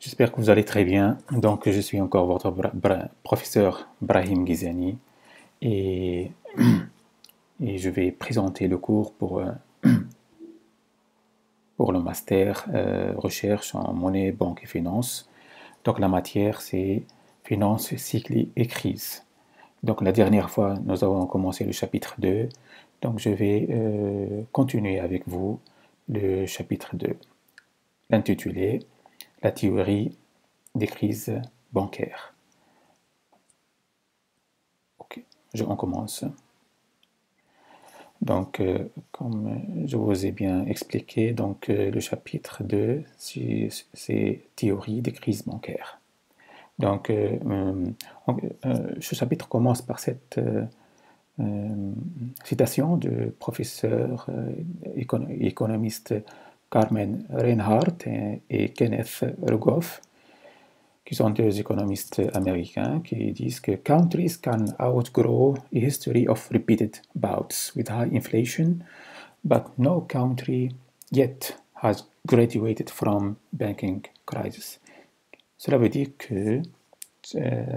J'espère que vous allez très bien. Donc, je suis encore votre professeur Brahim Gizani et, et je vais présenter le cours pour le master recherche en monnaie, banque et finance. Donc, la matière, c'est finance, cycle et crise. Donc, la dernière fois, nous avons commencé le chapitre 2. Donc, je vais continuer avec vous le chapitre 2, l'intitulé La théorie des crises bancaires. Ok, on commence. Donc, comme je vous ai bien expliqué, donc, le chapitre 2, c'est théorie des crises bancaires. Donc, ce chapitre commence par cette citation du professeur économiste Carmen Reinhardt et Kenneth Rogoff, qui sont deux économistes américains qui disent que countries can outgrow a history of repeated bouts with high inflation, but no country yet has graduated from banking crisis. Cela veut dire que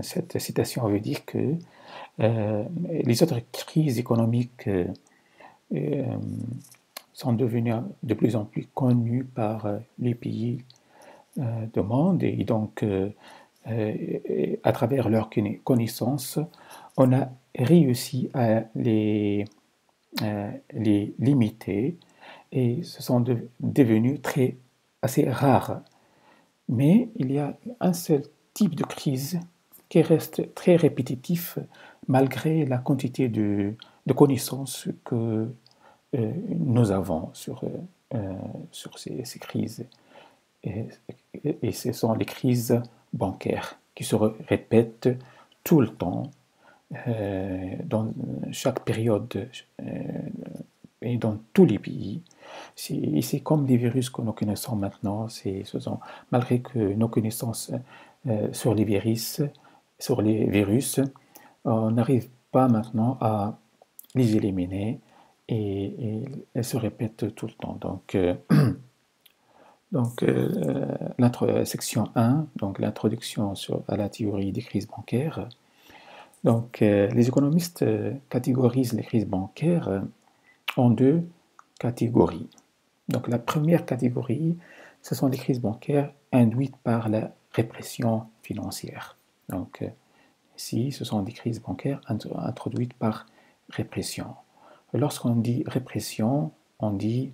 cette citation veut dire que les autres crises économiques sont devenues de plus en plus connues par les pays du monde et donc à travers leurs connaissances, on a réussi à les limiter et ce sont devenus assez rares. Mais il y a un seul type de crise qui reste très répétitif malgré la quantité de connaissances que nous avons sur ces crises. Et ce sont les crises bancaires qui se répètent tout le temps, dans chaque période et dans tous les pays. C'est comme les virus que nous connaissons maintenant. Malgré que nos connaissances sur les virus, on n'arrive pas maintenant à les éliminer et elles se répètent tout le temps. Donc, section 1, donc l'introduction à la théorie des crises bancaires. Donc, les économistes catégorisent les crises bancaires en deux catégories. Donc, la première catégorie, ce sont les crises bancaires induites par la répression financière. Donc, ici, ce sont des crises bancaires introduites par répression. Lorsqu'on dit répression, on dit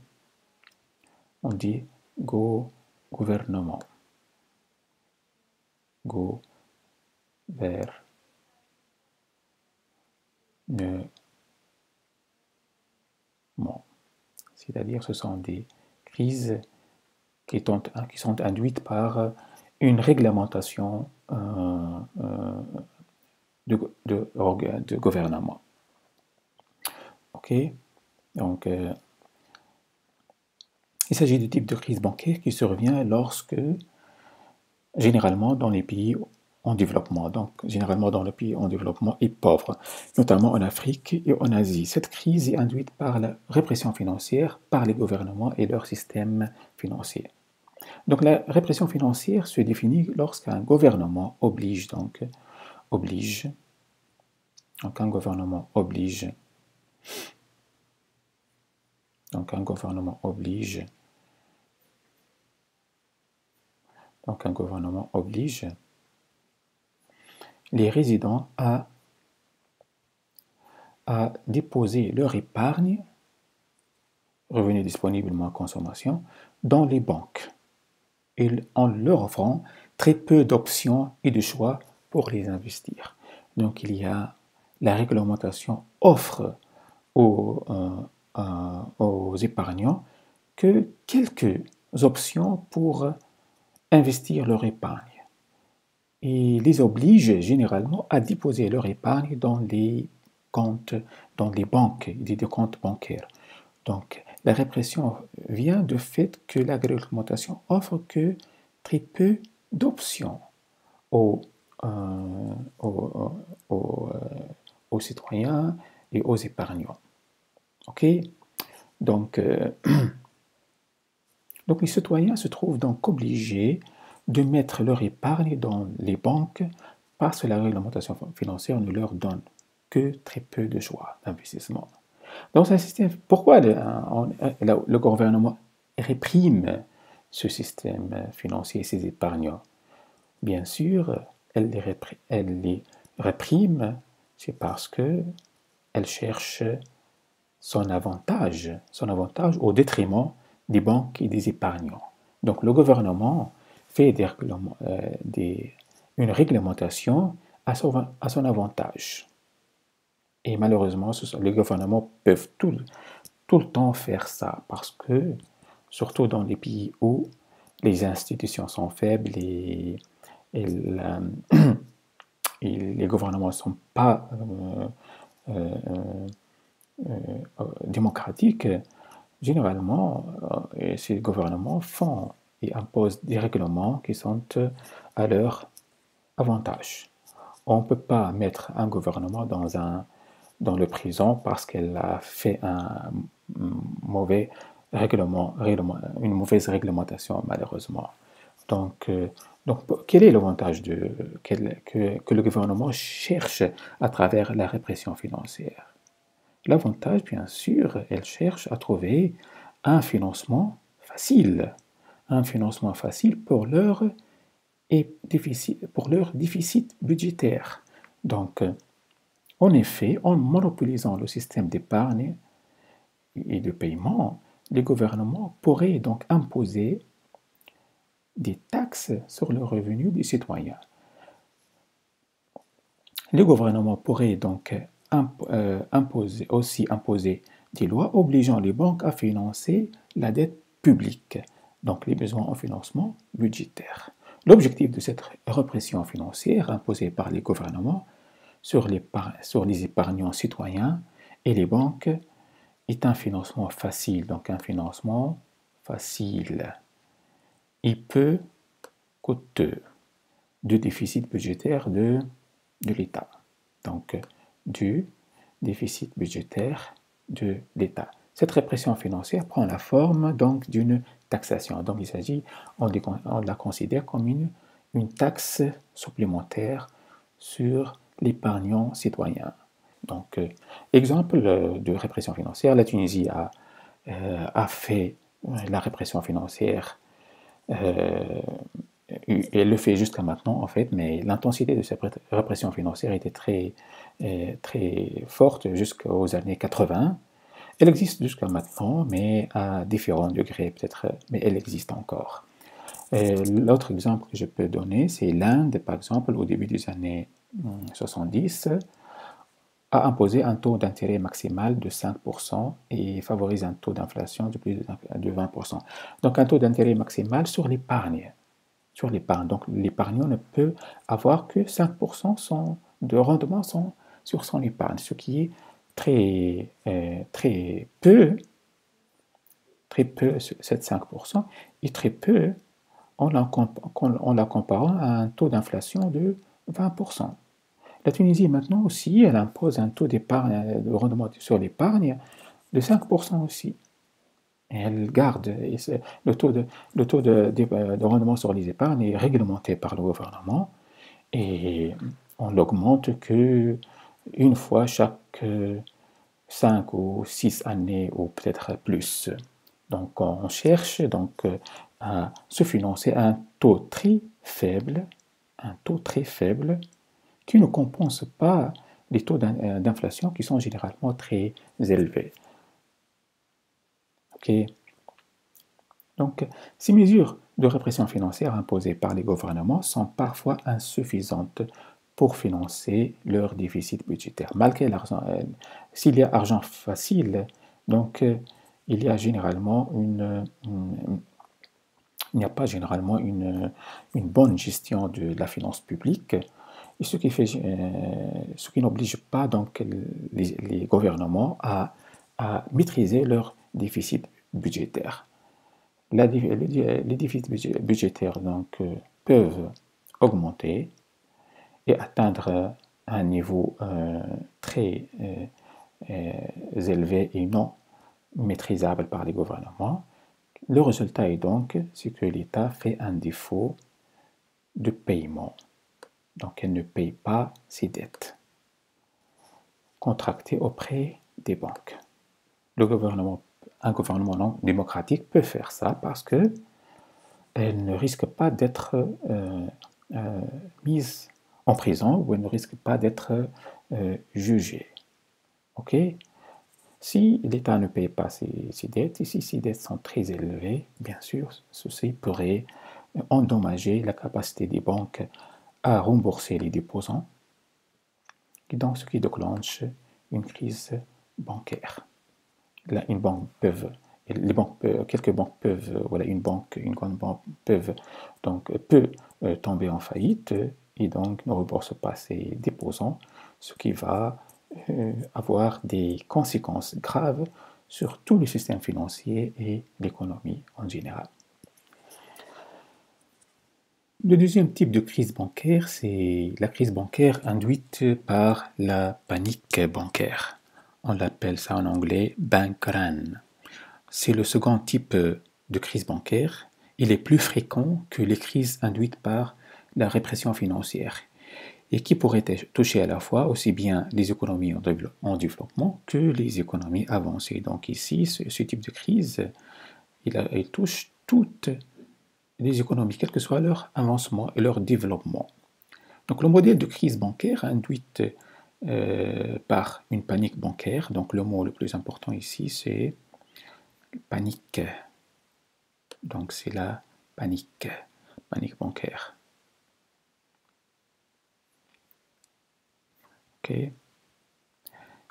gouvernement. Gouvernement. C'est-à-dire ce sont des crises qui sont induites par une réglementation de gouvernement. Ok, donc il s'agit du type de crise bancaire qui survient généralement dans les pays en développement, donc généralement dans les pays en développement et pauvres, notamment en Afrique et en Asie. Cette crise est induite par la répression financière, par les gouvernements et leur système financier. Donc la répression financière se définit lorsqu'un gouvernement oblige les résidents à déposer leur épargne, revenus disponibles moins consommation, dans les banques, et en leur offrant très peu d'options et de choix pour les investir. Donc il y a la réglementation offre aux épargnants que quelques options pour investir leur épargne et les oblige généralement à déposer leur épargne dans les comptes, dans les banques, des comptes bancaires. Donc la répression vient du fait que la réglementation offre que très peu d'options aux citoyens et aux épargnants. Ok, donc les citoyens se trouvent donc obligés de mettre leur épargne dans les banques parce que la réglementation financière ne leur donne que très peu de choix d'investissement. Dans un système, pourquoi le gouvernement réprime ce système financier et ses épargnants? Bien sûr, elle les réprime, c'est parce qu'elle cherche son avantage au détriment des banques et des épargnants. Donc le gouvernement fait une réglementation à son avantage. Et malheureusement, les gouvernements peuvent tout le temps faire ça parce que, surtout dans les pays où les institutions sont faibles et les gouvernements ne sont pas démocratiques, généralement, ces gouvernements font et imposent des règlements qui sont à leur avantage. On ne peut pas mettre un gouvernement dans le prison parce qu'elle a fait un mauvais une mauvaise réglementation, malheureusement. Donc, quel est l'avantage que le gouvernement cherche à travers la répression financière? L'avantage, bien sûr, elle cherche à trouver un financement facile, pour pour leur déficit budgétaire. Donc, en effet, en monopolisant le système d'épargne et de paiement, les gouvernements pourraient donc imposer des taxes sur le revenu des citoyens. Le gouvernement pourrait donc imposer des lois obligeant les banques à financer la dette publique, donc les besoins en financement budgétaire. L'objectif de cette répression financière imposée par les gouvernements sur les épargnants citoyens et les banques est un financement facile, donc un financement facile et peu coûteux du déficit budgétaire de l'État. Donc, du déficit budgétaire de l'État. Cette répression financière prend la forme donc d'une taxation. Donc, on la considère comme une taxe supplémentaire sur l'épargnant citoyen. Donc, exemple de répression financière, la Tunisie a fait la répression financière, elle le fait jusqu'à maintenant en fait, mais l'intensité de cette répression financière était très forte jusqu'aux années 80. Elle existe jusqu'à maintenant, mais à différents degrés peut-être, mais elle existe encore. L'autre exemple que je peux donner, c'est l'Inde, par exemple, au début des années 70, a imposé un taux d'intérêt maximal de 5% et favorise un taux d'inflation de plus de 20%. Donc un taux d'intérêt maximal sur l'épargne. Donc l'épargnant ne peut avoir que 5% de rendement sur son épargne, ce qui est très peu, 5%, et très peu en la comparant à un taux d'inflation de 20%. La Tunisie, maintenant aussi, elle impose un taux d'épargne, de rendement sur l'épargne de 5% aussi. Et elle garde le taux de rendement sur les épargnes est réglementé par le gouvernement et on l'augmente une fois chaque 5 ou 6 années ou peut-être plus. Donc on cherche donc à se financer à un taux très faible, qui ne compense pas les taux d'inflation qui sont généralement très élevés. Okay. Donc, ces mesures de répression financière imposées par les gouvernements sont parfois insuffisantes pour financer leur déficit budgétaire. Malgré l'argent, s'il y a argent facile, donc il y a généralement il n'y a pas généralement une bonne gestion de la finance publique, et ce qui n'oblige pas donc les gouvernements à maîtriser leur déficit budgétaire. Les déficits budgétaires donc, peuvent augmenter et atteindre un niveau très élevé et non maîtrisable par les gouvernements. Le résultat est donc c'est que l'État fait un défaut de paiement. Donc elle ne paye pas ses dettes contractées auprès des banques. Un gouvernement non démocratique peut faire ça parce que elle ne risque pas d'être mise en prison ou elle ne risque pas d'être jugée. Ok? Si l'État ne paye pas ses dettes, et si ces dettes sont très élevées, bien sûr, ceci pourrait endommager la capacité des banques à rembourser les déposants, et donc ce qui déclenche une crise bancaire. Là, quelques banques peuvent, voilà, une grande banque peut tomber en faillite et donc ne rembourse pas ses déposants, ce qui va avoir des conséquences graves sur tout le système financier et l'économie en général. Le deuxième type de crise bancaire, c'est la crise bancaire induite par la panique bancaire. On l'appelle ça en anglais bank run. C'est le second type de crise bancaire. Il est plus fréquent que les crises induites par la répression financière et qui pourrait toucher à la fois aussi bien les économies en développement que les économies avancées. Donc ici, ce type de crise, il touche toutes les économies, quel que soit leur avancement et leur développement. Donc le modèle de crise bancaire induite par une panique bancaire, donc le mot le plus important ici, c'est panique. Donc c'est la panique bancaire. Ok.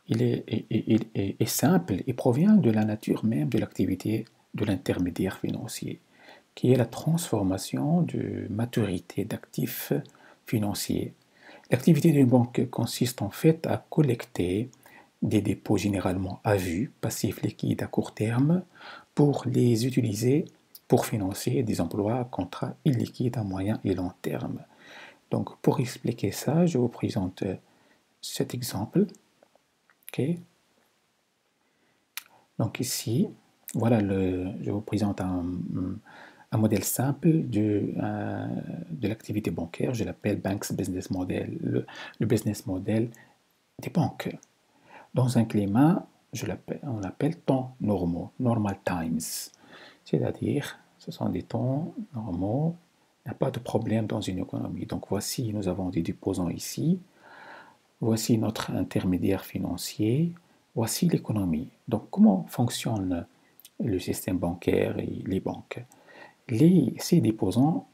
Il est simple et provient de la nature même de l'activité de l'intermédiaire financier, qui est la transformation de maturité d'actifs financiers. L'activité d'une banque consiste en fait à collecter des dépôts généralement à vue, passifs liquides à court terme, pour les utiliser pour financer des emplois à contrat illiquides à moyen et long terme. Donc pour expliquer ça, je vous présente cet exemple. Okay. Donc ici, voilà, je vous présente un modèle simple de l'activité bancaire. Je l'appelle Banks Business Model, le business model des banques. Dans un climat, on l'appelle temps normaux, normal times. C'est-à-dire, ce sont des temps normaux, il n'y a pas de problème dans une économie. Donc voici, nous avons des déposants ici. Voici notre intermédiaire financier. Voici l'économie. Donc comment fonctionne le système bancaire et les banques? Ces déposants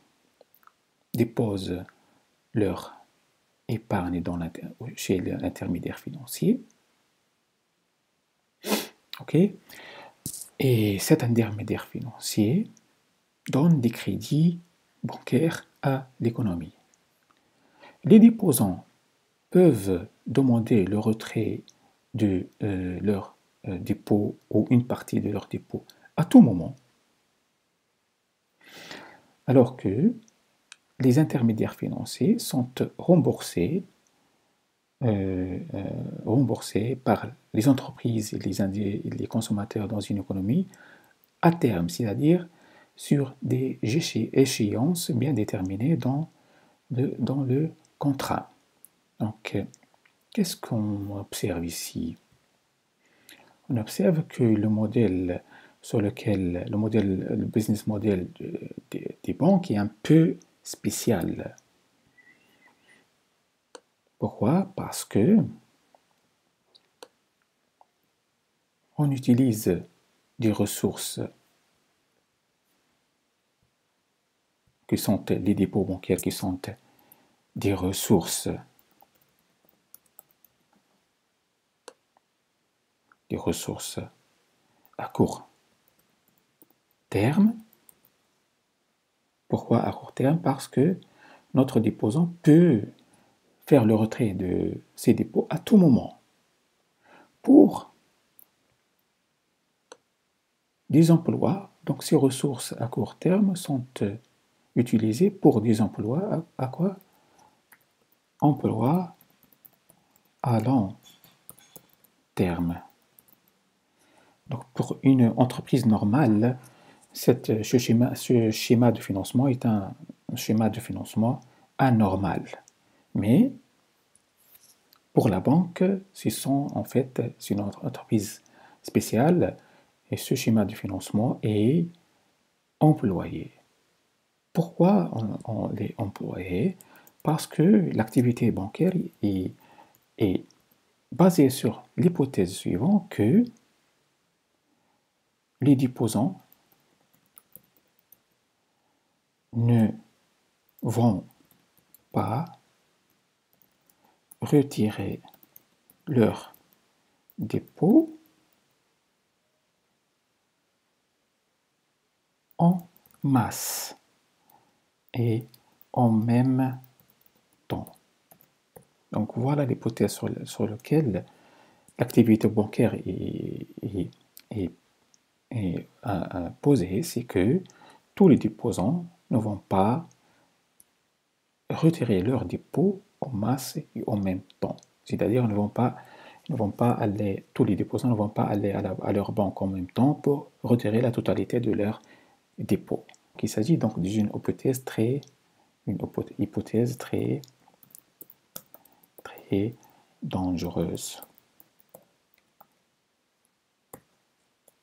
déposent leur épargne chez l'intermédiaire financier. Ok? Et cet intermédiaire financier donne des crédits bancaires à l'économie. Les déposants peuvent demander le retrait de leur dépôt ou une partie de leur dépôt à tout moment, alors que les intermédiaires financiers sont remboursés par les entreprises et les consommateurs dans une économie à terme, c'est-à-dire sur des échéances bien déterminées dans le contrat. Donc, qu'est-ce qu'on observe ici? On observe que le modèle le business model des banques est un peu spécial. Pourquoi? Parce que on utilise des ressources qui sont les dépôts bancaires, qui sont des ressources à court terme. Pourquoi à court terme? Parce que notre déposant peut faire le retrait de ses dépôts à tout moment. Pour des emplois, donc ces ressources à court terme sont utilisées pour des emplois à quoi? Emplois à long terme. Donc pour une entreprise normale, ce schéma de financement est un schéma de financement anormal. Mais pour la banque, c'est une entreprise spéciale et ce schéma de financement est employé. Pourquoi on l'est employé? Parce que l'activité bancaire est basée sur l'hypothèse suivante que les déposants ne vont pas retirer leur dépôt en masse et en même temps. Donc voilà l'hypothèse sur laquelle l'activité bancaire est posée, c'est que tous les déposants ne vont pas retirer leur dépôt en masse et en même temps. C'est-à-dire tous les déposants ne vont pas aller à leur banque en même temps pour retirer la totalité de leur dépôt. Il s'agit donc d'une hypothèse très dangereuse.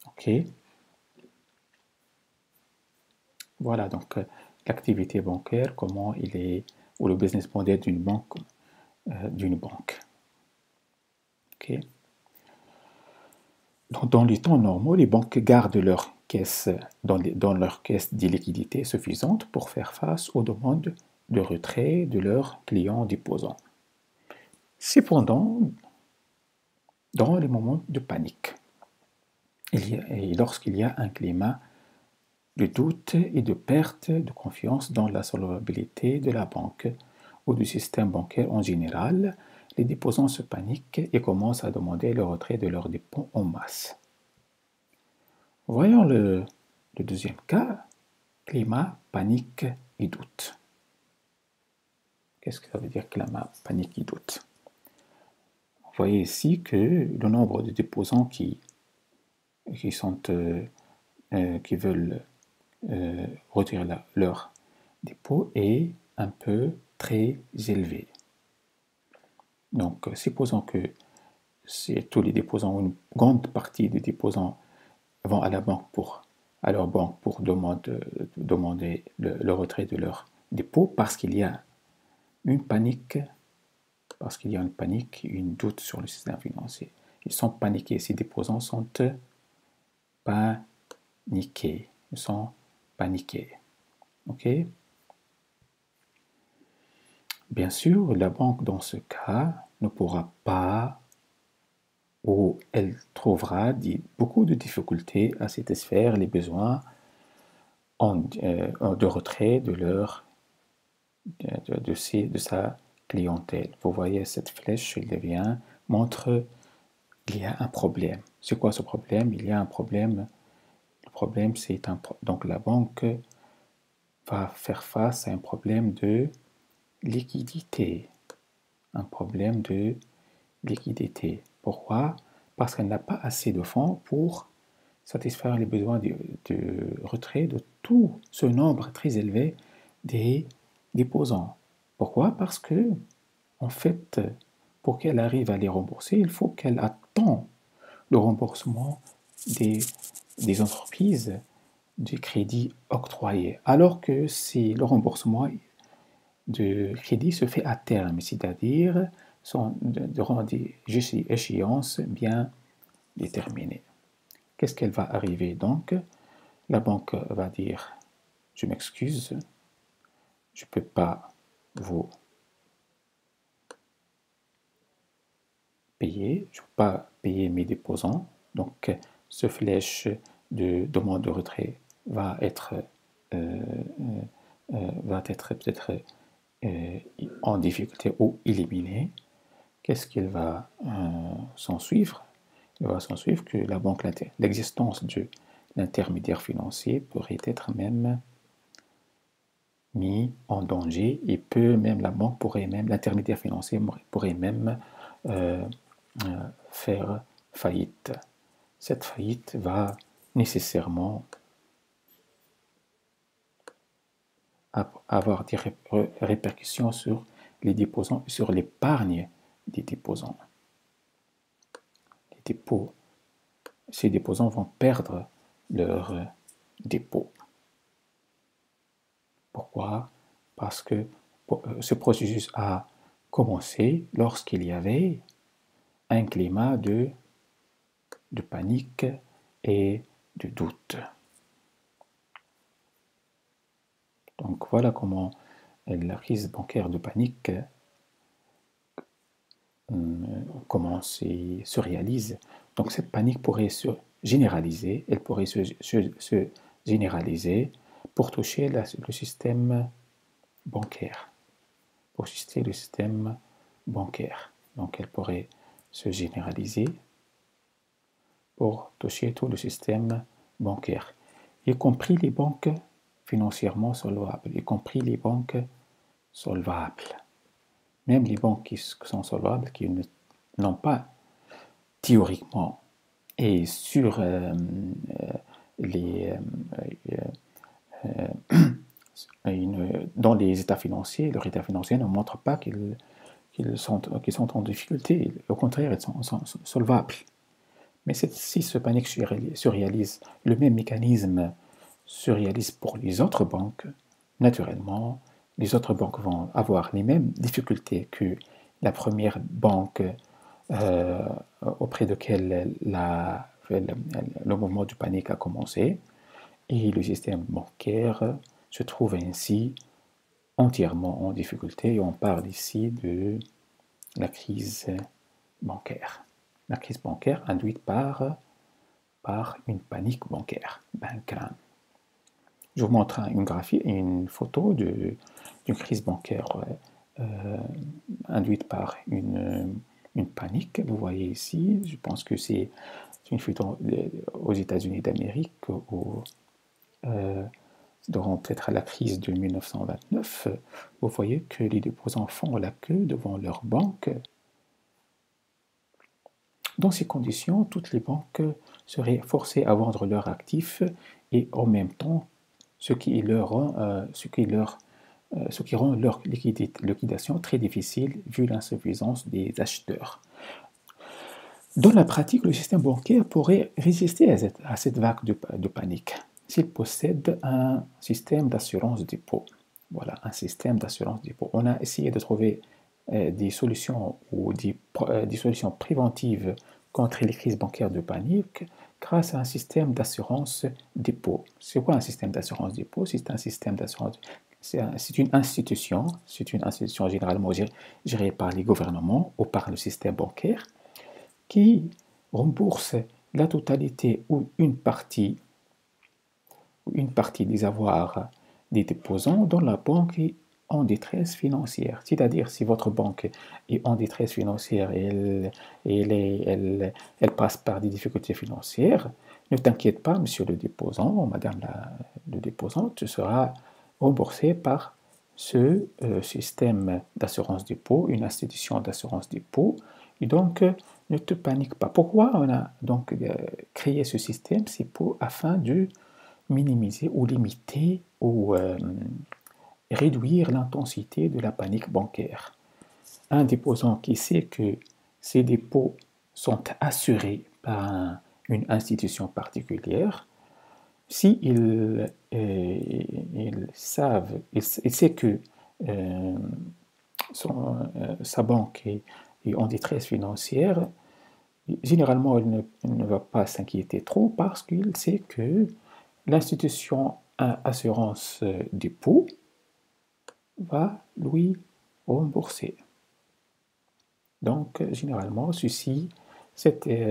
Ok. Voilà donc l'activité bancaire, comment il est, ou le business model d'une banque. Ok. Dans les temps normaux, les banques gardent leur caisse dans leur caisse des liquidités suffisantes pour faire face aux demandes de retrait de leurs clients déposants. Cependant, dans les moments de panique, et lorsqu'il y a un climat de doute et de perte de confiance dans la solvabilité de la banque ou du système bancaire en général, les déposants se paniquent et commencent à demander le retrait de leurs dépôts en masse. Voyons le deuxième cas, climat, panique et doute. Qu'est-ce que ça veut dire climat, panique et doute? Vous voyez ici que le nombre de déposants qui veulent retirer leur dépôt est un peu très élevé. Donc, supposons que tous les déposants, ou une grande partie des déposants vont à leur banque pour demander le retrait de leur dépôt parce qu'il y a une panique, une doute sur le système financier. Ils sont paniqués, ces déposants sont paniqués. Ils sont paniqués. OK? Bien sûr, la banque, dans ce cas, ne pourra pas ou elle trouvera beaucoup de difficultés à satisfaire les besoins de retrait de sa clientèle. Vous voyez cette flèche, montre qu'il y a un problème. C'est quoi ce problème? Il y a un problème. Le problème, donc la banque va faire face à un problème de liquidité. Un problème de liquidité. Pourquoi? Parce qu'elle n'a pas assez de fonds pour satisfaire les besoins de retrait de tout ce nombre très élevé des déposants. Pourquoi? Parce que, en fait, pour qu'elle arrive à les rembourser, il faut qu'elle attende le remboursement des entreprises du crédit octroyé. Alors que si le remboursement de crédit se fait à terme, c'est-à-dire durant des échéances bien déterminées. Qu'est-ce qu'elle va arriver donc? La banque va dire, je m'excuse, je ne peux pas vous payer, je ne peux pas payer mes déposants. Donc, ce flèche de demande de retrait va être peut-être en difficulté ou éliminé. Qu'est-ce qu'il va s'en suivre? Il va s'en suivre que l'existence de l'intermédiaire financier pourrait être même mis en danger et l'intermédiaire financier pourrait même faire faillite. Cette faillite va nécessairement avoir des répercussions sur les déposants, sur l'épargne des déposants. Les dépôts, ces déposants vont perdre leur dépôt. Pourquoi? Parce que ce processus a commencé lorsqu'il y avait un climat de panique et de doute. Donc voilà comment la crise bancaire de panique commence et se réalise. Donc cette panique pourrait se généraliser, elle pourrait se généraliser pour toucher le système bancaire, pour toucher le système bancaire. Donc elle pourrait se généraliser pour toucher tout le système bancaire, y compris les banques financièrement solvables, y compris les banques solvables. Même les banques qui sont solvables, qui n'ont pas théoriquement et sur dans les états financiers, leur état financier ne montre pas qu'ils sont en difficulté. Au contraire, ils sont solvables. Mais si ce panique se réalise, le même mécanisme se réalise pour les autres banques, naturellement, les autres banques vont avoir les mêmes difficultés que la première banque auprès de laquelle le mouvement du panique a commencé, et le système bancaire se trouve ainsi entièrement en difficulté, et on parle ici de la crise bancaire. La crise bancaire induite par une panique bancaire. Je vous montre une photo d'une crise bancaire induite par une panique. Vous voyez ici, je pense que c'est une photo aux États-Unis d'Amérique où durant peut-être la crise de 1929, vous voyez que les déposants font la queue devant leur banque. Dans ces conditions, toutes les banques seraient forcées à vendre leurs actifs et en même temps, ce qui rend leur liquidation très difficile vu l'insuffisance des acheteurs. Dans la pratique, le système bancaire pourrait résister à cette vague de panique s'il possède un système d'assurance dépôt. Voilà, un système d'assurance dépôt. On a essayé de trouver des solutions ou des solutions préventives contre les crises bancaires de panique grâce à un système d'assurance dépôt. C'est quoi un système d'assurance dépôt? C'est un système d'assurance. C'est une institution généralement gérée par les gouvernements ou par le système bancaire qui rembourse la totalité ou une partie des avoirs des déposants dont la banque est en détresse financière. C'est-à-dire, si votre banque est en détresse financière et elle passe par des difficultés financières, ne t'inquiète pas, monsieur le déposant, ou madame le déposant, tu seras remboursé par ce système d'assurance dépôt, une institution d'assurance dépôt. Et donc, ne te panique pas. Pourquoi on a donc créé ce système? C'est afin de minimiser ou limiter ou réduire l'intensité de la panique bancaire. Un déposant qui sait que ses dépôts sont assurés par une institution particulière, si il sait que sa banque est en détresse financière, généralement il ne va pas s'inquiéter trop parce qu'il sait que l'institution assurance dépôt va lui rembourser. Donc, généralement, ce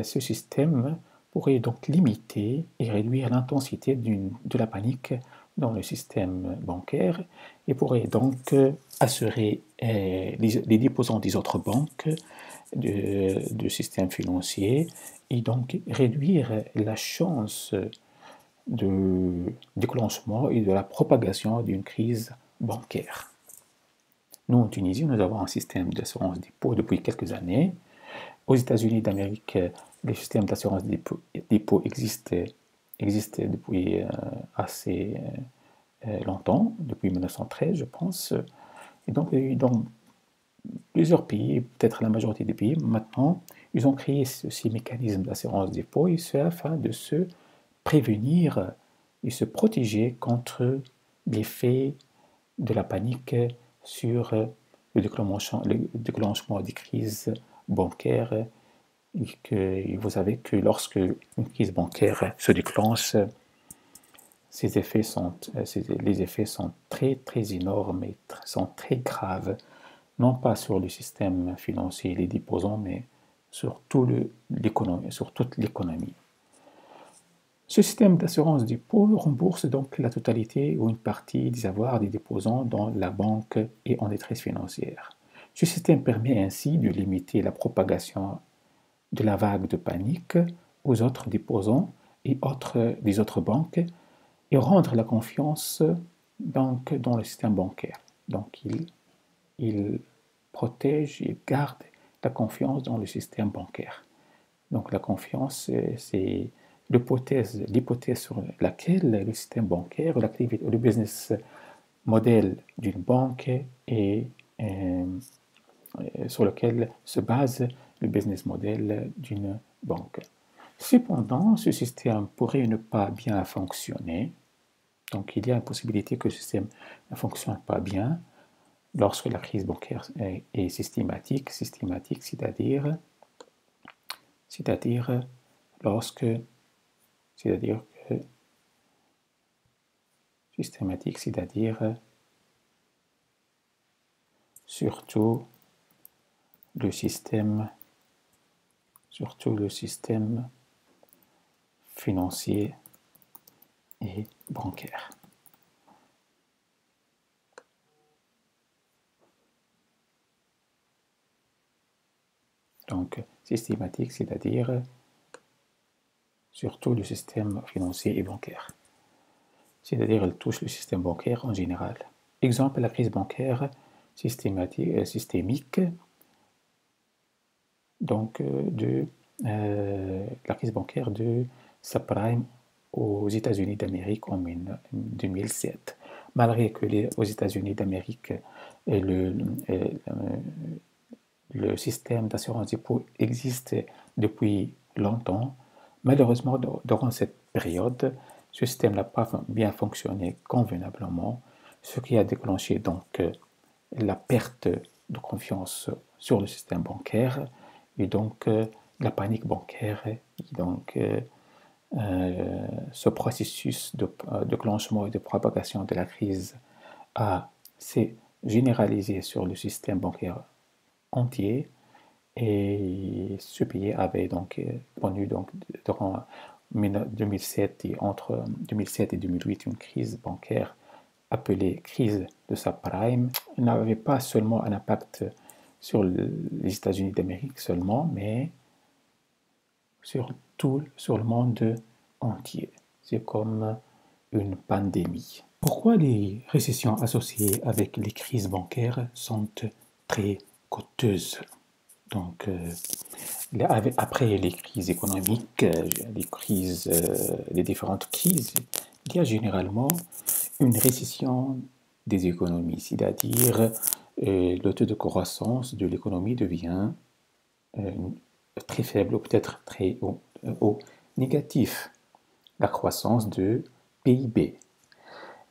système pourrait donc limiter et réduire l'intensité de la panique dans le système bancaire et pourrait donc assurer les déposants des autres banques du système financier et donc réduire la chance de déclenchement et de la propagation d'une crise bancaire. Nous, en Tunisie, nous avons un système d'assurance dépôt depuis quelques années. Aux États-Unis d'Amérique, le système d'assurance dépôt existe depuis assez longtemps, depuis 1913, je pense. Et donc, dans plusieurs pays, peut-être la majorité des pays, maintenant, ils ont créé ces mécanismes d'assurance dépôt, et ce afin de se prévenir et se protéger contre l'effet de la panique sur le déclenchement des crises bancaires. Et que vous savez que lorsque une crise bancaire se déclenche, les effets sont très très énormes et sont très graves, non pas sur le système financier et les déposants, mais sur, sur toute l'économie. Ce système d'assurance dépôt rembourse donc la totalité ou une partie des avoirs des déposants dont la banque est en détresse financière. Ce système permet ainsi de limiter la propagation de la vague de panique aux autres déposants et des autres banques et rendre la confiance donc, dans le système bancaire. Donc il protège, il garde la confiance dans le système bancaire. Donc la confiance, c'est l'hypothèse sur laquelle le système bancaire, le business model d'une banque est, sur lequel se base le business model d'une banque. Cependant, ce système pourrait ne pas bien fonctionner. Donc il y a une possibilité que le système ne fonctionne pas bien lorsque la crise bancaire est systématique, c'est-à-dire lorsque, c'est-à-dire que, systématique, c'est-à-dire surtout le système financier et bancaire. Donc, systématique, c'est-à-dire surtout le système financier et bancaire. C'est-à-dire, elle touche le système bancaire en général. Exemple, la crise bancaire systémique, donc la crise bancaire de subprime aux États-Unis d'Amérique en 2007. Malgré que aux États-Unis d'Amérique, le système d'assurance dépôt existe depuis longtemps, malheureusement, durant cette période, ce système n'a pas bien fonctionné convenablement, ce qui a déclenché donc la perte de confiance sur le système bancaire et donc la panique bancaire. Et donc, ce processus de déclenchement et de propagation de la crise s'est généralisé sur le système bancaire entier et ce pays avait donc connu donc, durant 2007 et entre 2007 et 2008 une crise bancaire appelée crise de subprime. Elle n'avait pas seulement un impact sur les États-Unis d'Amérique seulement, mais sur le monde entier. C'est comme une pandémie. Pourquoi les récessions associées avec les crises bancaires sont très coûteuses? Donc, après les crises économiques, les différentes crises, il y a généralement une récession des économies, c'est-à-dire le taux de croissance de l'économie devient très faible ou peut-être très haut, négatif, la croissance de PIB.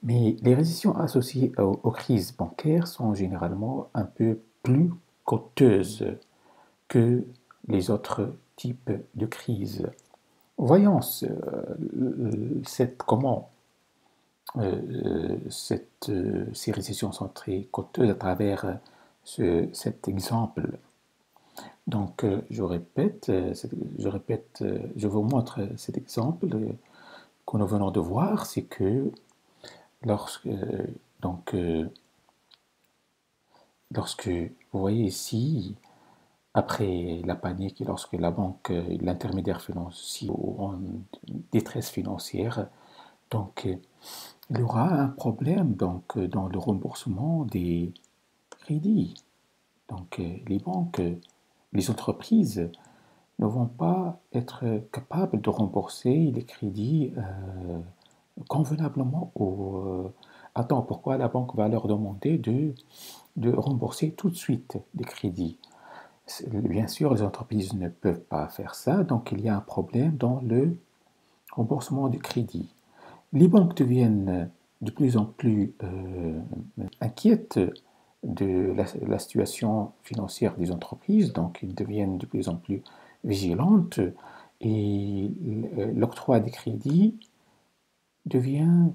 Mais les récessions associées aux crises bancaires sont généralement un peu plus coûteuses que les autres types de crises. Voyons comment ces récessions sont très coûteuses à travers cet exemple. Donc, je vous montre cet exemple que nous venons de voir, c'est que lorsque, donc, lorsque vous voyez ici, après la panique, lorsque la banque, l'intermédiaire financier en détresse financière, donc il y aura un problème donc, dans le remboursement des crédits. Donc les banques, les entreprises ne vont pas être capables de rembourser les crédits convenablement attends, pourquoi la banque va leur demander de rembourser tout de suite des crédits? Bien sûr, les entreprises ne peuvent pas faire ça, donc il y a un problème dans le remboursement du crédit. Les banques deviennent de plus en plus inquiètes de la situation financière des entreprises, donc ils deviennent de plus en plus vigilantes et l'octroi des crédits devient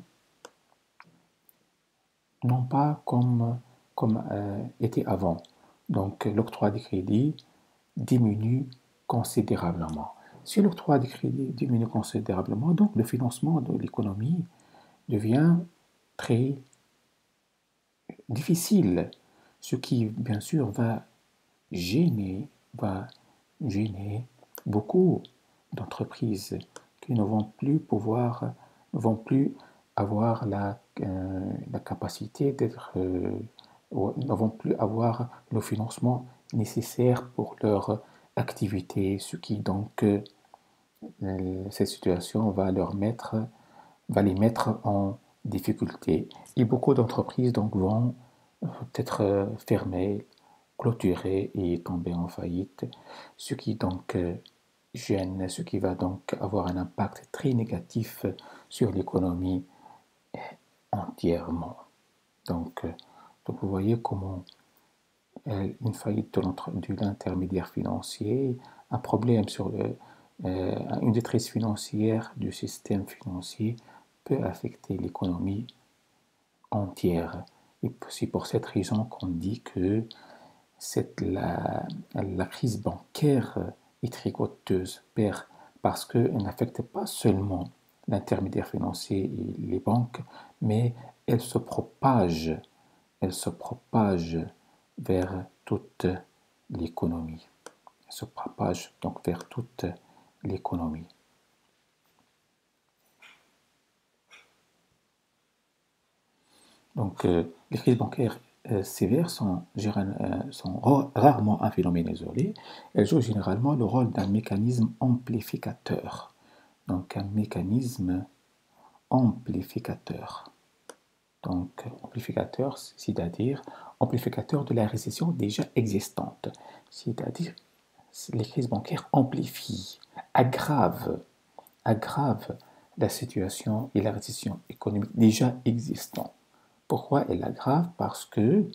non pas comme était avant. Donc l'octroi des crédits diminue considérablement. Si l'octroi des crédits diminue considérablement, donc le financement de l'économie devient très difficile, ce qui bien sûr gêner, va gêner beaucoup d'entreprises qui ne vont plus avoir la capacité ne vont plus avoir le financement nécessaire pour leur activité, ce qui donc cette situation va les mettre en difficulté. Et beaucoup d'entreprises donc vont être fermées, clôturées et tomber en faillite, ce qui donc gêne, ce qui va donc avoir un impact très négatif sur l'économie entièrement. Donc, donc vous voyez comment une faillite de l'intermédiaire financier, un problème une détresse financière du système financier peut affecter l'économie entière. Et c'est pour cette raison qu'on dit que la crise bancaire est très coûteuse parce qu'elle n'affecte pas seulement l'intermédiaire financier et les banques, mais elle se propage vers toute l'économie. Elle se propage donc vers toute l'économie. Donc, les crises bancaires sévères sont rarement un phénomène isolé. Elles jouent généralement le rôle d'un mécanisme amplificateur. Donc, un mécanisme amplificateur. Donc, amplificateur, c'est-à-dire amplificateur de la récession déjà existante. C'est-à-dire, les crises bancaires amplifient, aggravent la situation et la récession économique déjà existante. Pourquoi elle l'aggrave? Parce que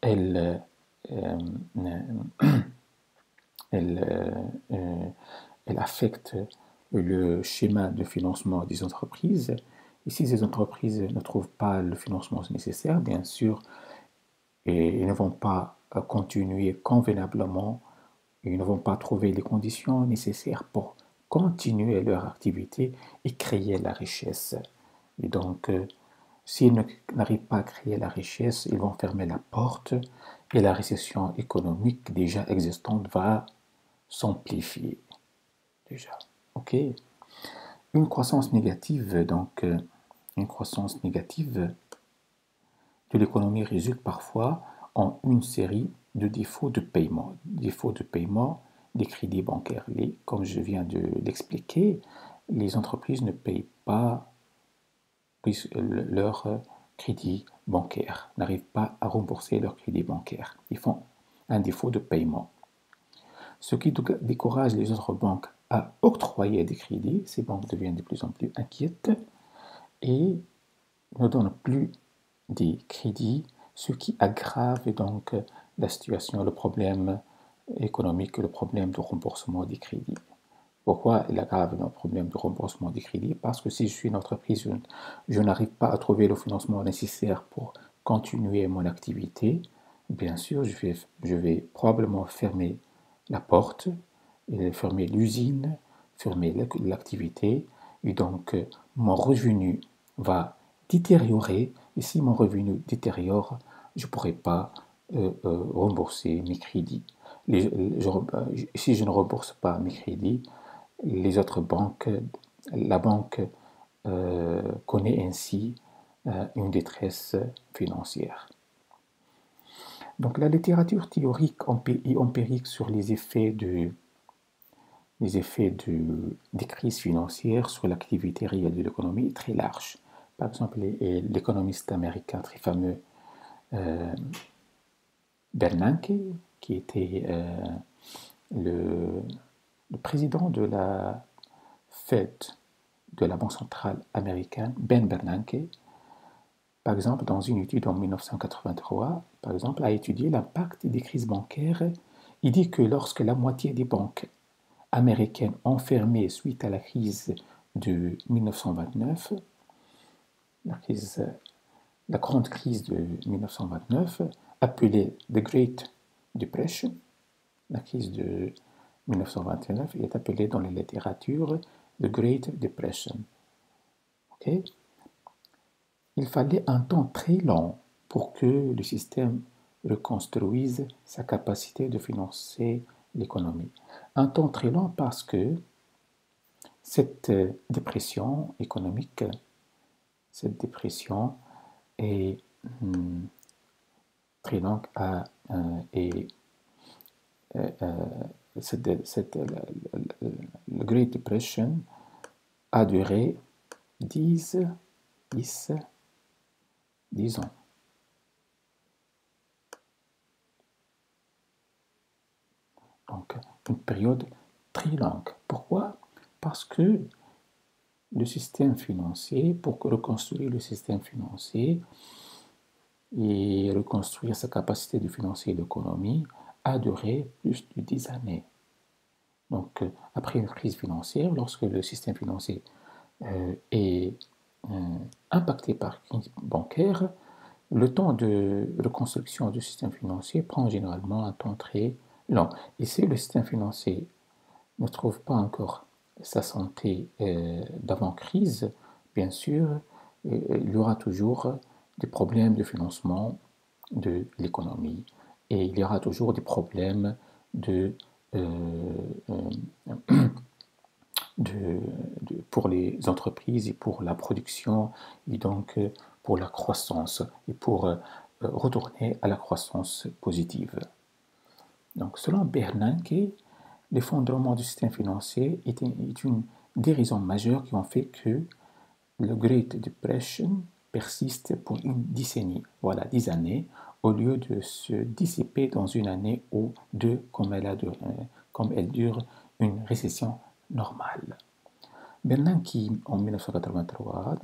elle, euh, elle, euh, elle affecte le schéma de financement des entreprises. Et si ces entreprises ne trouvent pas le financement nécessaire, bien sûr, et ils ne vont pas continuer convenablement, ils ne vont pas trouver les conditions nécessaires pour continuer leur activité et créer la richesse. Et donc, s'ils n'arrivent pas à créer la richesse, ils vont fermer la porte et la récession économique déjà existante va s'amplifier. Déjà, ok. Une croissance négative, donc une croissance négative de l'économie résulte parfois en une série de défauts de paiement. Défauts de paiement des crédits bancaires. Comme je viens de l'expliquer, les entreprises ne payent pas leur crédit bancaire, n'arrivent pas à rembourser leur crédit bancaire. Ils font un défaut de paiement. Ce qui décourage les autres banques à octroyer des crédits. Ces banques deviennent de plus en plus inquiètes et ne donnent plus des crédits, ce qui aggrave donc la situation, le problème économique, le problème de remboursement des crédits. Pourquoi il aggrave le problème de remboursement des crédits? Parce que si je suis une entreprise, je n'arrive pas à trouver le financement nécessaire pour continuer mon activité, bien sûr, je vais probablement fermer la porte, fermer l'usine, fermer l'activité, et donc mon revenu va détériorer, et si mon revenu détériore, je ne pourrai pas rembourser mes crédits. Si je ne rembourse pas mes crédits, les autres banques, la banque connaît ainsi une détresse financière. Donc la littérature théorique et empirique sur les effets des crises financières sur l'activité réelle de l'économie est très large. Par exemple, l'économiste américain très fameux euh, Bernanke, qui était le, le président de la Fed, de la Banque centrale américaine, Ben Bernanke, par exemple, dans une étude en 1983, par exemple, a étudié l'impact des crises bancaires. Il dit que lorsque la moitié des banques américaines ont fermé suite à la crise de 1929, la, crise, la grande crise de 1929, appelée The Great Depression, la crise de 1929 est appelée dans la littérature The Great Depression. Okay? Il fallait un temps très long pour que le système reconstruise sa capacité de financer l'économie. Un temps très long parce que cette dépression économique, cette dépression est très longue et le Great Depression a duré 10 ans. Donc, une période très longue. Pourquoi? Parce que le système financier, pour reconstruire le système financier et reconstruire sa capacité de financer l'économie, a duré plus de 10 années. Donc, après une crise financière, lorsque le système financier est impacté par une crise bancaire, le temps de reconstruction du système financier prend généralement un temps très long. Et si le système financier ne trouve pas encore sa santé d'avant-crise, bien sûr, il y aura toujours des problèmes de financement de l'économie et il y aura toujours des problèmes euh, pour les entreprises et pour la production et donc pour la croissance et pour retourner à la croissance positive. Donc, selon Bernanke, l'effondrement du système financier est une des raisons majeures qui ont fait que le Great Depression persiste pour une décennie, voilà, 10 années, au lieu de se dissiper dans une année ou deux comme elle dure une récession normale. Bernanke, en 1983,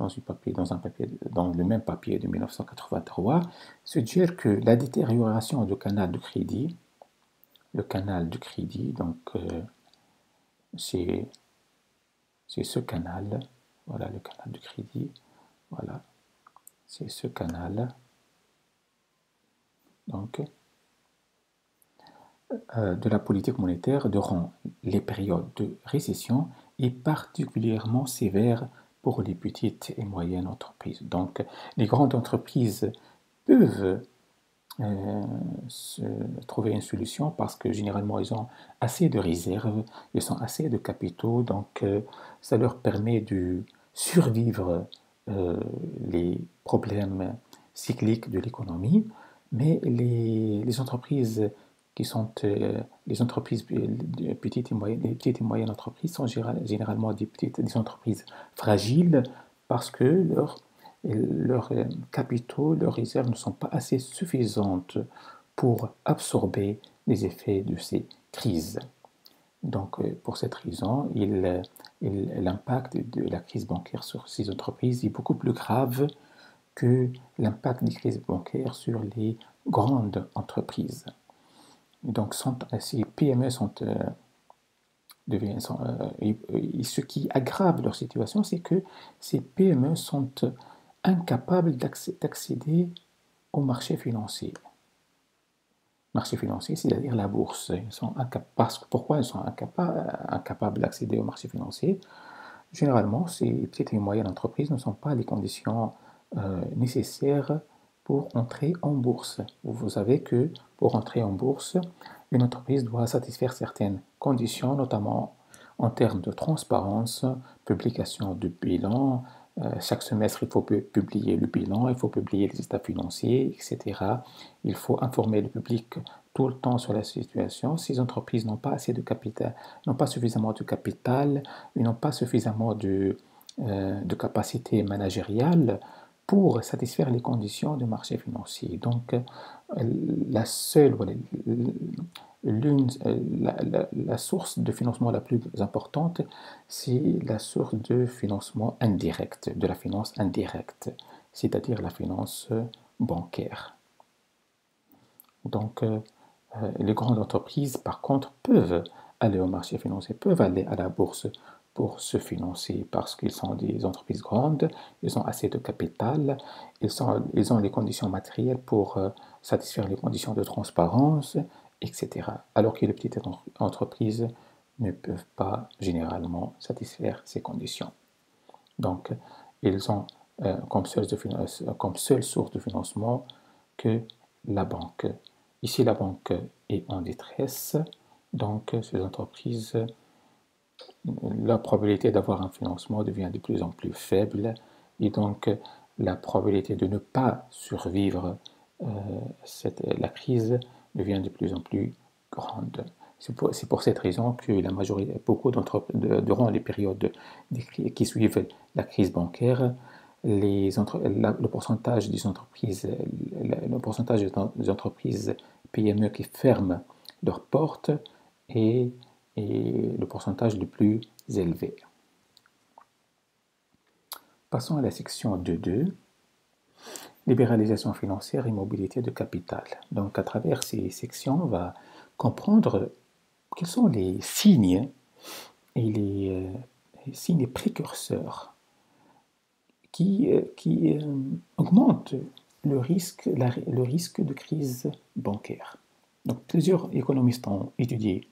dans le même papier de 1983, suggère que la détérioration du canal de crédit, le canal du crédit, donc c'est ce canal, voilà le canal de crédit, voilà, c'est ce canal, donc de la politique monétaire durant les périodes de récession est particulièrement sévère pour les petites et moyennes entreprises. Donc, les grandes entreprises peuvent se trouver une solution parce que généralement ils ont assez de réserves, ils ont assez de capitaux, donc ça leur permet de survivre les problèmes cycliques de l'économie. Mais les entreprises qui sont les entreprises les petites et moyennes entreprises sont généralement des entreprises fragiles parce que leurs capitaux, leurs réserves ne sont pas assez suffisantes pour absorber les effets de ces crises. Donc, pour cette raison, l'impact de la crise bancaire sur ces entreprises est beaucoup plus grave que l'impact des crises bancaires sur les grandes entreprises. Donc, ces PME et ce qui aggrave leur situation, c'est que ces PME sont incapables d'accéder au marché financier. Marché financier, c'est-à-dire la bourse. Pourquoi ils sont incapables d'accéder au marché financier? Généralement, ces petites et moyennes entreprises ne sont pas les conditions nécessaires pour entrer en bourse. Vous savez que pour entrer en bourse, une entreprise doit satisfaire certaines conditions, notamment en termes de transparence, publication de bilan. Chaque semestre, il faut publier le bilan, il faut publier les états financiers, etc. Il faut informer le public tout le temps sur la situation. Ces entreprises n'ont pas assez de capital, n'ont pas suffisamment de capital, ils n'ont pas suffisamment de capacité managériale pour satisfaire les conditions du marché financier. Donc, la seule, voilà, la source de financement la plus importante, c'est la source de financement indirect, de la finance indirecte, c'est-à-dire la finance bancaire. Donc, les grandes entreprises, par contre, peuvent aller au marché financier, peuvent aller à la bourse pour se financer parce qu'ils sont des entreprises grandes, ils ont assez de capital, ils ont les conditions matérielles pour satisfaire les conditions de transparence, etc. Alors que les petites entreprises ne peuvent pas généralement satisfaire ces conditions. Donc, ils ont comme seule source de financement que la banque. Ici, la banque est en détresse, donc ces entreprises, la probabilité d'avoir un financement devient de plus en plus faible et donc la probabilité de ne pas survivre la crise devient de plus en plus grande. C'est pour cette raison que la majorité, durant les périodes qui suivent la crise bancaire, le pourcentage des entreprises PME qui ferment leurs portes est le pourcentage le plus élevé. Passons à la section 2.2, libéralisation financière et mobilité de capital. Donc à travers ces sections, on va comprendre quels sont les signes et les signes précurseurs qui augmentent le risque de crise bancaire. Donc plusieurs économistes ont étudié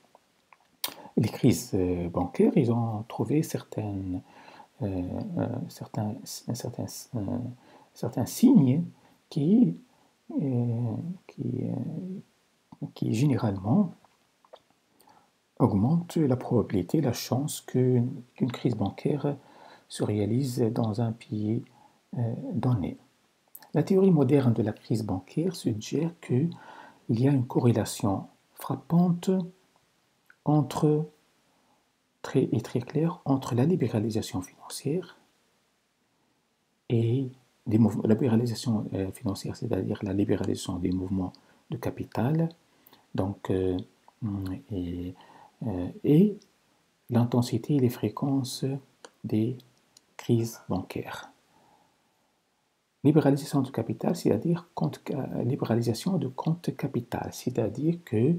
les crises bancaires, ils ont trouvé certains signes qui, qui généralement augmentent la probabilité, la chance qu'une crise bancaire se réalise dans un pays donné. La théorie moderne de la crise bancaire suggère qu'il y a une corrélation frappante très claire entre la libéralisation financière et la libéralisation financière, c'est-à-dire la libéralisation des mouvements de capital, donc, et l'intensité et les fréquences des crises bancaires. Libéralisation du capital, c'est-à-dire libéralisation de compte capital, c'est-à-dire que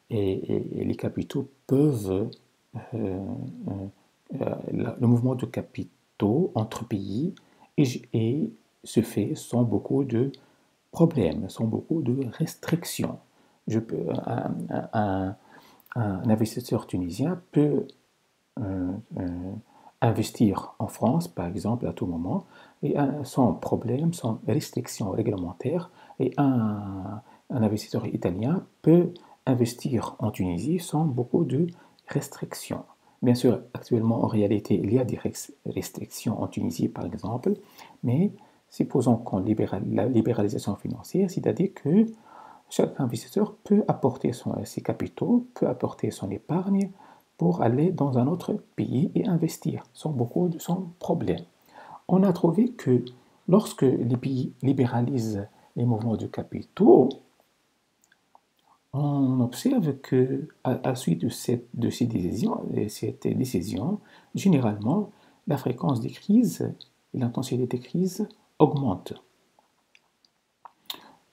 les capitaux peuvent, le mouvement de capitaux entre pays et se fait sans beaucoup de problèmes, sans beaucoup de restrictions. Un investisseur tunisien peut investir en France, par exemple, à tout moment, et sans problème, sans restriction réglementaire, et un investisseur italien peut investir en Tunisie sans beaucoup de restrictions. Bien sûr, actuellement, en réalité, il y a des restrictions en Tunisie, par exemple, mais supposons qu'on libère la libéralisation financière, c'est-à-dire que chaque investisseur peut apporter ses capitaux, peut apporter son épargne pour aller dans un autre pays et investir sans problème. On a trouvé que lorsque les pays libéralisent les mouvements de capitaux, on observe que à suite de cette décision, généralement, la fréquence des crises et l'intensité des crises augmentent.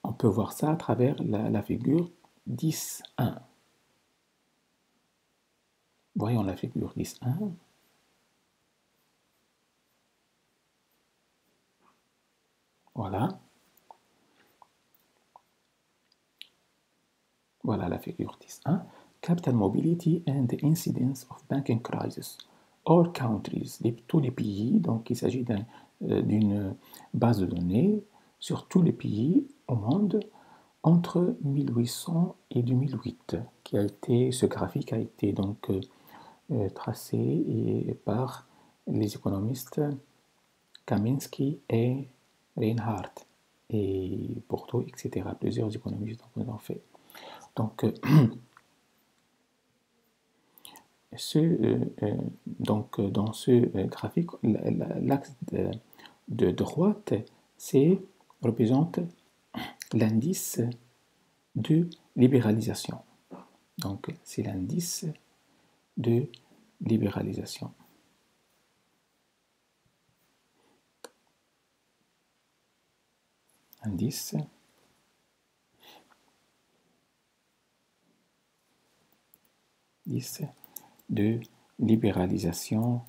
On peut voir ça à travers la figure 10.1. Voyons la figure 10.1. Voilà. Voilà la figure 10.1. Capital mobility and the incidence of banking crisis. All countries, tous les pays, donc il s'agit d'une base de données sur tous les pays au monde entre 1800 et 2008. Ce graphique a été donc tracé par les économistes Kaminsky et Reinhardt et Porto, etc. Plusieurs économistes l'ont fait. Donc, donc, dans ce graphique, l'axe de droite représente l'indice de libéralisation. Donc, c'est l'indice de libéralisation. Indice de libéralisation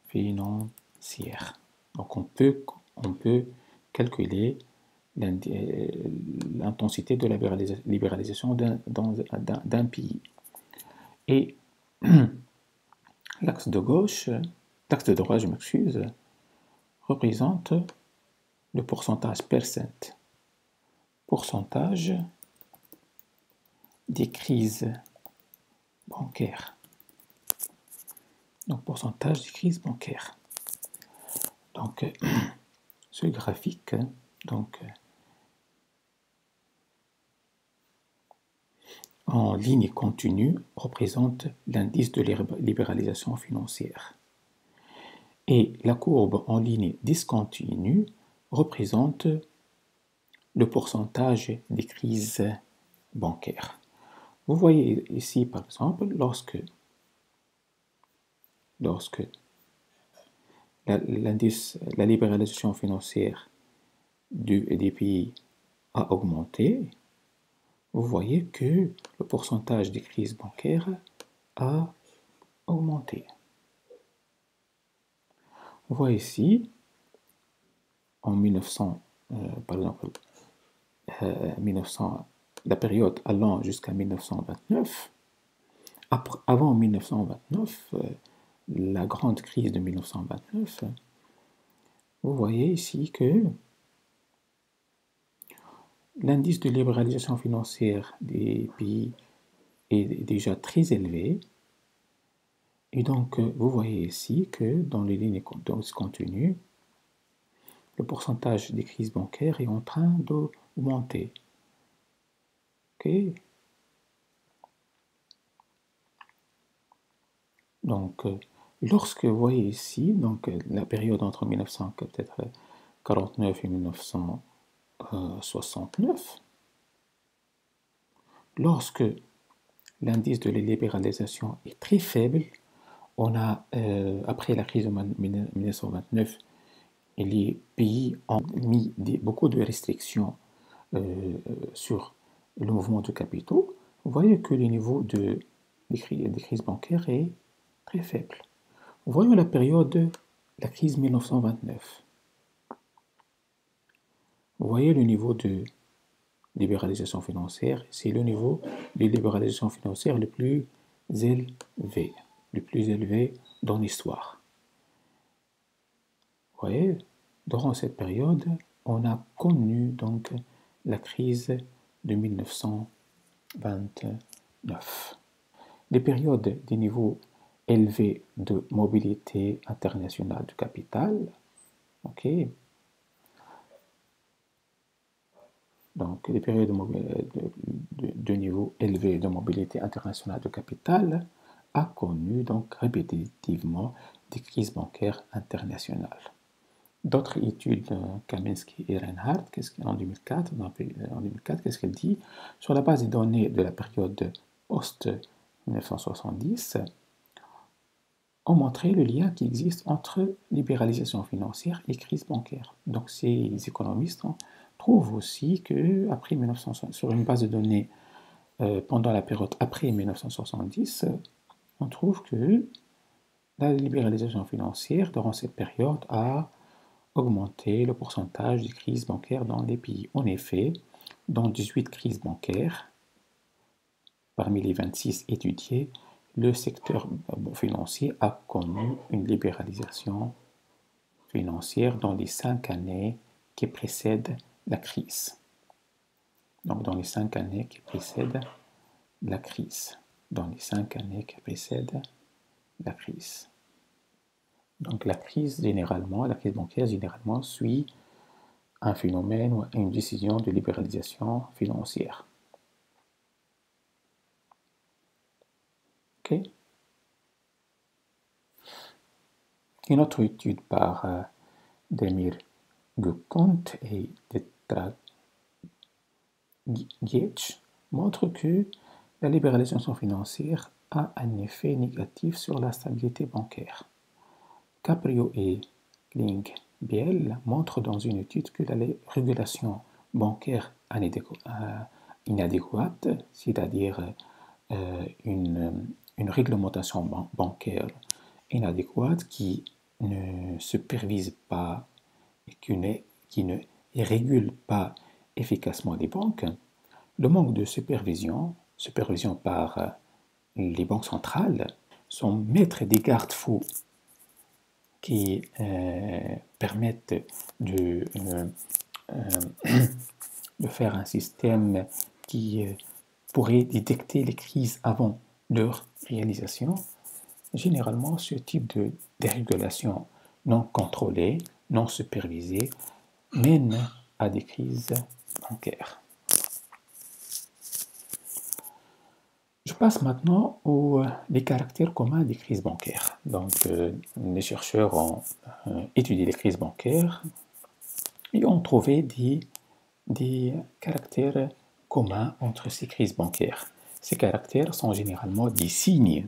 financière. Donc, on peut calculer l'intensité de la libéralisation d'un pays. Et l'axe de droite, je m'excuse, représente le pourcentage percent, pourcentage des crises bancaires. Donc, pourcentage des crises bancaires. Donc, ce graphique, donc, en ligne continue, représente l'indice de libéralisation financière. Et la courbe en ligne discontinue représente le pourcentage des crises bancaires. Vous voyez ici, par exemple, lorsque la libéralisation financière des pays a augmenté, vous voyez que le pourcentage des crises bancaires a augmenté. On voit ici, en 1900, par exemple, 1900, la période allant jusqu'à 1929, avant 1929, la grande crise de 1929, vous voyez ici que l'indice de libéralisation financière des pays est déjà très élevé. Et donc, vous voyez ici que dans les lignes continues, le pourcentage des crises bancaires est en train d'augmenter. OK? Donc, lorsque vous voyez ici, donc, la période entre 1949 et 1969, lorsque l'indice de la libéralisation est très faible, on a, après la crise de 1929, les pays ont mis beaucoup de restrictions sur le mouvement de capitaux. Vous voyez que le niveau des crises bancaires est très faible. Voyons la période de la crise 1929. Vous voyez le niveau de libéralisation financière, c'est le niveau de libéralisation financière le plus élevé dans l'histoire. Vous voyez, durant cette période, on a connu donc la crise de 1929. Les périodes des niveaux élevés de mobilité internationale du capital, ok. Donc, les périodes de niveau élevé de mobilité internationale de capital a connu donc répétitivement des crises bancaires internationales. D'autres études, Kaminski et Reinhardt, en 2004, qu'est-ce qu'elle dit? Sur la base des données de la période post-1970, ont montré le lien qui existe entre libéralisation financière et crise bancaire. Donc, ces économistes trouvent aussi que, sur une base de données pendant la période après 1970, on trouve que la libéralisation financière durant cette période a augmenté le pourcentage des crises bancaires dans les pays. En effet, dans 18 crises bancaires, parmi les 26 étudiées, le secteur financier a connu une libéralisation financière dans les 5 années qui précèdent la crise. Donc, dans les 5 années qui précèdent la crise. Dans les 5 années qui précèdent la crise. Donc, la crise bancaire généralement suit un phénomène ou une décision de libéralisation financière. OK? Une autre étude par Demir Gukont et Detra Gietch montre que la libéralisation financière a un effet négatif sur la stabilité bancaire. Caprio et Ling-Biel montrent dans une étude que la régulation bancaire inadéquate, c'est-à-dire une réglementation bancaire inadéquate qui ne supervise pas et qui ne régule pas efficacement les banques, le manque de supervision par les banques centrales, sont mettre des garde-fous qui permettent de faire un système qui pourrait détecter les crises avant leur réalisation. Généralement, ce type de dérégulation non contrôlée, non supervisée, mène à des crises bancaires. Je passe maintenant aux les caractères communs des crises bancaires. Donc, les chercheurs ont étudié les crises bancaires et ont trouvé des caractères communs entre ces crises bancaires. Ces caractères sont généralement des signes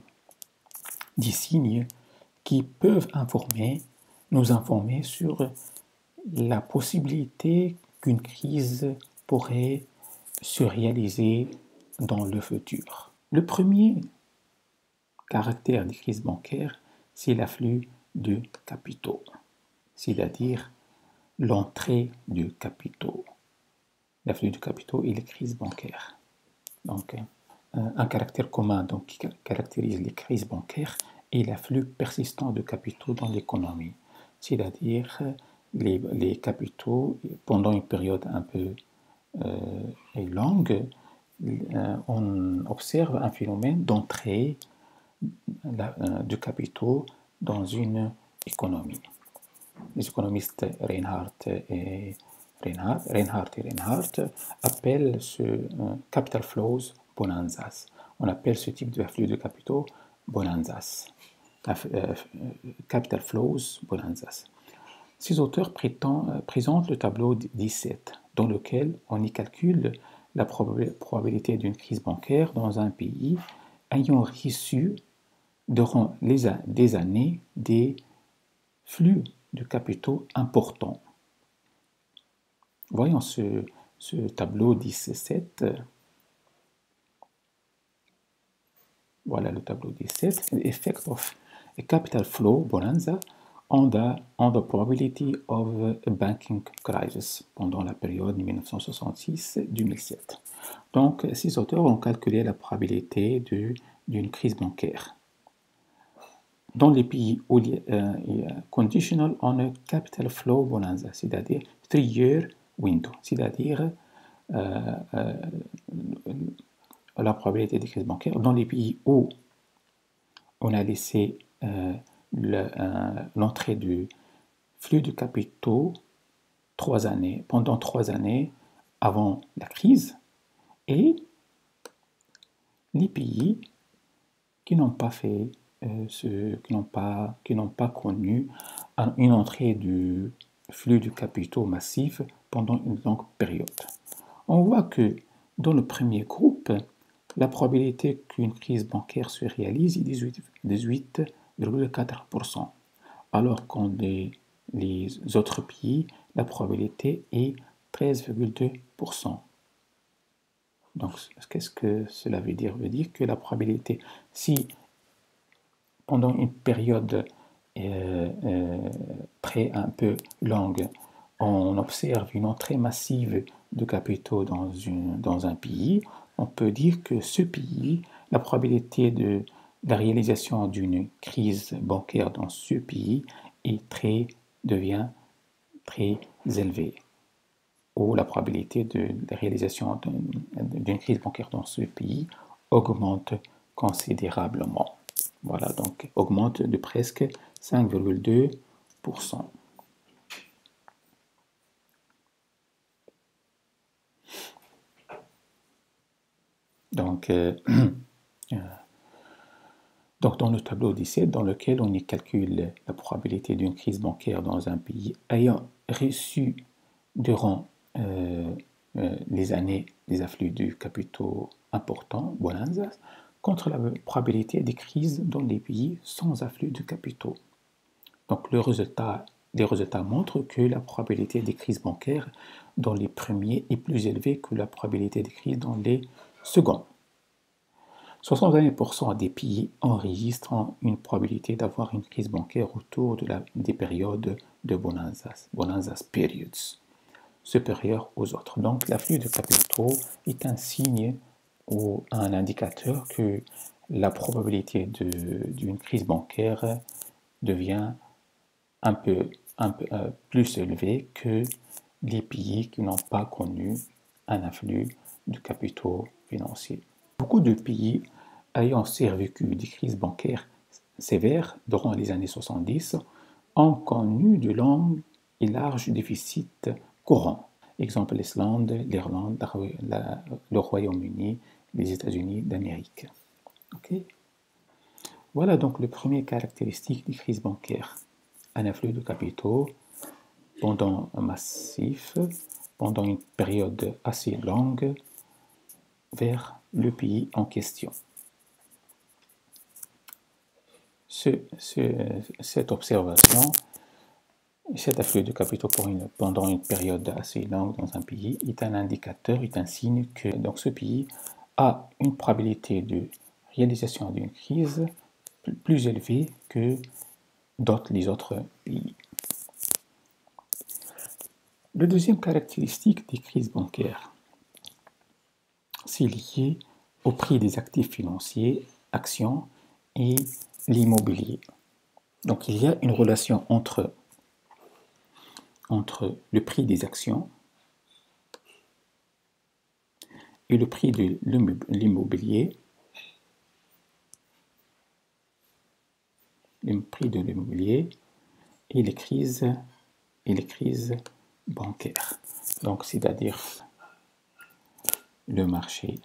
qui peuvent nous informer sur la possibilité qu'une crise pourrait se réaliser dans le futur. Le premier caractère des crises bancaires, c'est l'afflux de capitaux, c'est-à-dire l'entrée de capitaux. L'afflux de capitaux et les crises bancaires. Donc, un caractère commun donc, qui caractérise les crises bancaires est l'afflux persistant de capitaux dans l'économie, c'est-à-dire les capitaux, pendant une période un peu longue, on observe un phénomène d'entrée de capitaux dans une économie. Les économistes Reinhardt et Reinhardt appellent ce capital flows bonanzas. On appelle ce type d'afflux de capitaux bonanzas. Capital flows bonanzas. Ces auteurs présentent le tableau 17, dans lequel on y calcule la probabilité d'une crise bancaire dans un pays ayant reçu durant des années des flux de capitaux importants. Voyons ce tableau 17. Voilà le tableau 17. The effect of a capital flow bonanza on the probability of a banking crisis pendant la période 1966-2007. Donc, ces auteurs ont calculé la probabilité d'une crise bancaire dans les pays où il y a conditional on a capital flow bonanza, c'est-à-dire 3-year window, c'est-à-dire la probabilité de crise bancaire dans les pays où on a laissé l'entrée du flux de capitaux pendant 3 années avant la crise, et les pays qui n'ont pas fait qui n'ont pas connu une entrée du flux de capitaux massif pendant une longue période. On voit que dans le premier groupe, la probabilité qu'une crise bancaire se réalise est 18,4%, alors qu'en les autres pays, la probabilité est 13,2%. Donc, qu'est-ce que cela veut dire? Ça veut dire que la probabilité, si pendant une période très un peu longue, on observe une entrée massive de capitaux dans un pays, on peut dire que ce pays, la probabilité de la réalisation d'une crise bancaire dans ce pays devient très élevée, ou la probabilité de la réalisation d'une crise bancaire dans ce pays augmente considérablement. Voilà, donc augmente de presque 5,2%. Donc, Donc, dans le tableau 17, dans lequel on y calcule la probabilité d'une crise bancaire dans un pays ayant reçu durant les années des afflux de capitaux importants, bonanza, contre la probabilité des crises dans les pays sans afflux de capitaux. Donc, les résultats montrent que la probabilité des crises bancaires dans les premiers est plus élevée que la probabilité des crises dans les seconds. 61% des pays enregistrent une probabilité d'avoir une crise bancaire autour des périodes de bonanzas periods, supérieures aux autres. Donc, l'afflux de capitaux est un signe ou un indicateur que la probabilité d'une crise bancaire devient un peu plus élevée que les pays qui n'ont pas connu un afflux de capitaux financiers. Beaucoup de pays ayant survécu des crises bancaires sévères durant les années 70 ont connu de longs et larges déficits courants. Exemple l'Islande, l'Irlande, le Royaume-Uni, les États-Unis d'Amérique. Okay. Voilà donc les premières caractéristiques des crises bancaires. Un afflux de capitaux pendant un massif, pendant une période assez longue vers le pays en question. Cette observation, cet afflux de capitaux pendant une période assez longue dans un pays est un indicateur, est un signe que donc, ce pays a une probabilité de réalisation d'une crise plus élevée que les autres pays. La deuxième caractéristique des crises bancaires, c'est lié au prix des actifs financiers, actions et l'immobilier. Donc il y a une relation entre le prix des actions et le prix de l'immobilier, et les crises bancaires. Donc c'est-à-dire le marché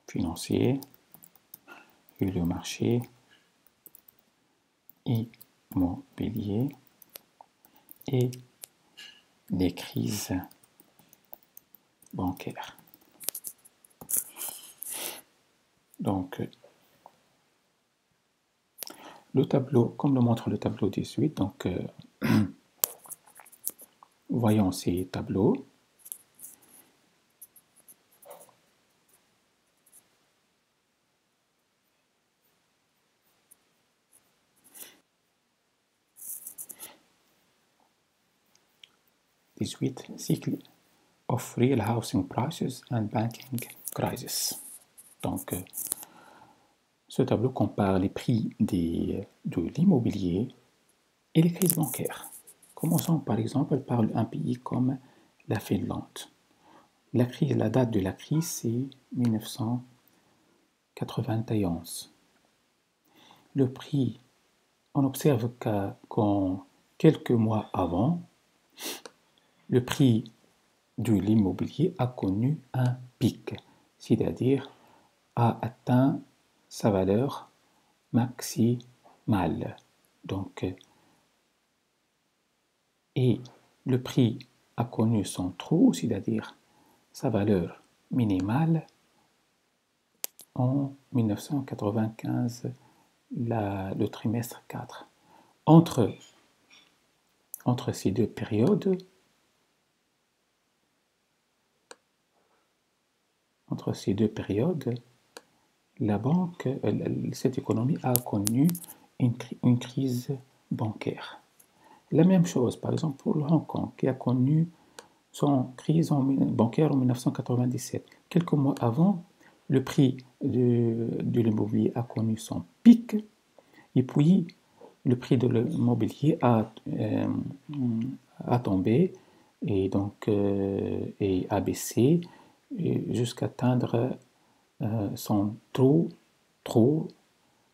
financier et le marché immobilier et les crises bancaires. Donc, le tableau, comme le montre le tableau 18, donc voyons ces tableaux. Cycle of real housing prices and banking crisis. Donc, ce tableau compare les prix de l'immobilier et les crises bancaires. Commençons par exemple par un pays comme la Finlande. La date de la crise, c'est 1991. Le prix, on observe qu'en quelques mois avant, le prix de l'immobilier a connu un pic, c'est-à-dire a atteint sa valeur maximale. Donc, et le prix a connu son trou, c'est-à-dire sa valeur minimale en 1995, le trimestre 4. Entre ces deux périodes, cette économie a connu une crise bancaire. La même chose, par exemple, pour le Hong Kong, qui a connu son crise bancaire en 1997. Quelques mois avant, le prix de l'immobilier a connu son pic, et puis le prix de l'immobilier a tombé et donc a baissé jusqu'à atteindre son trou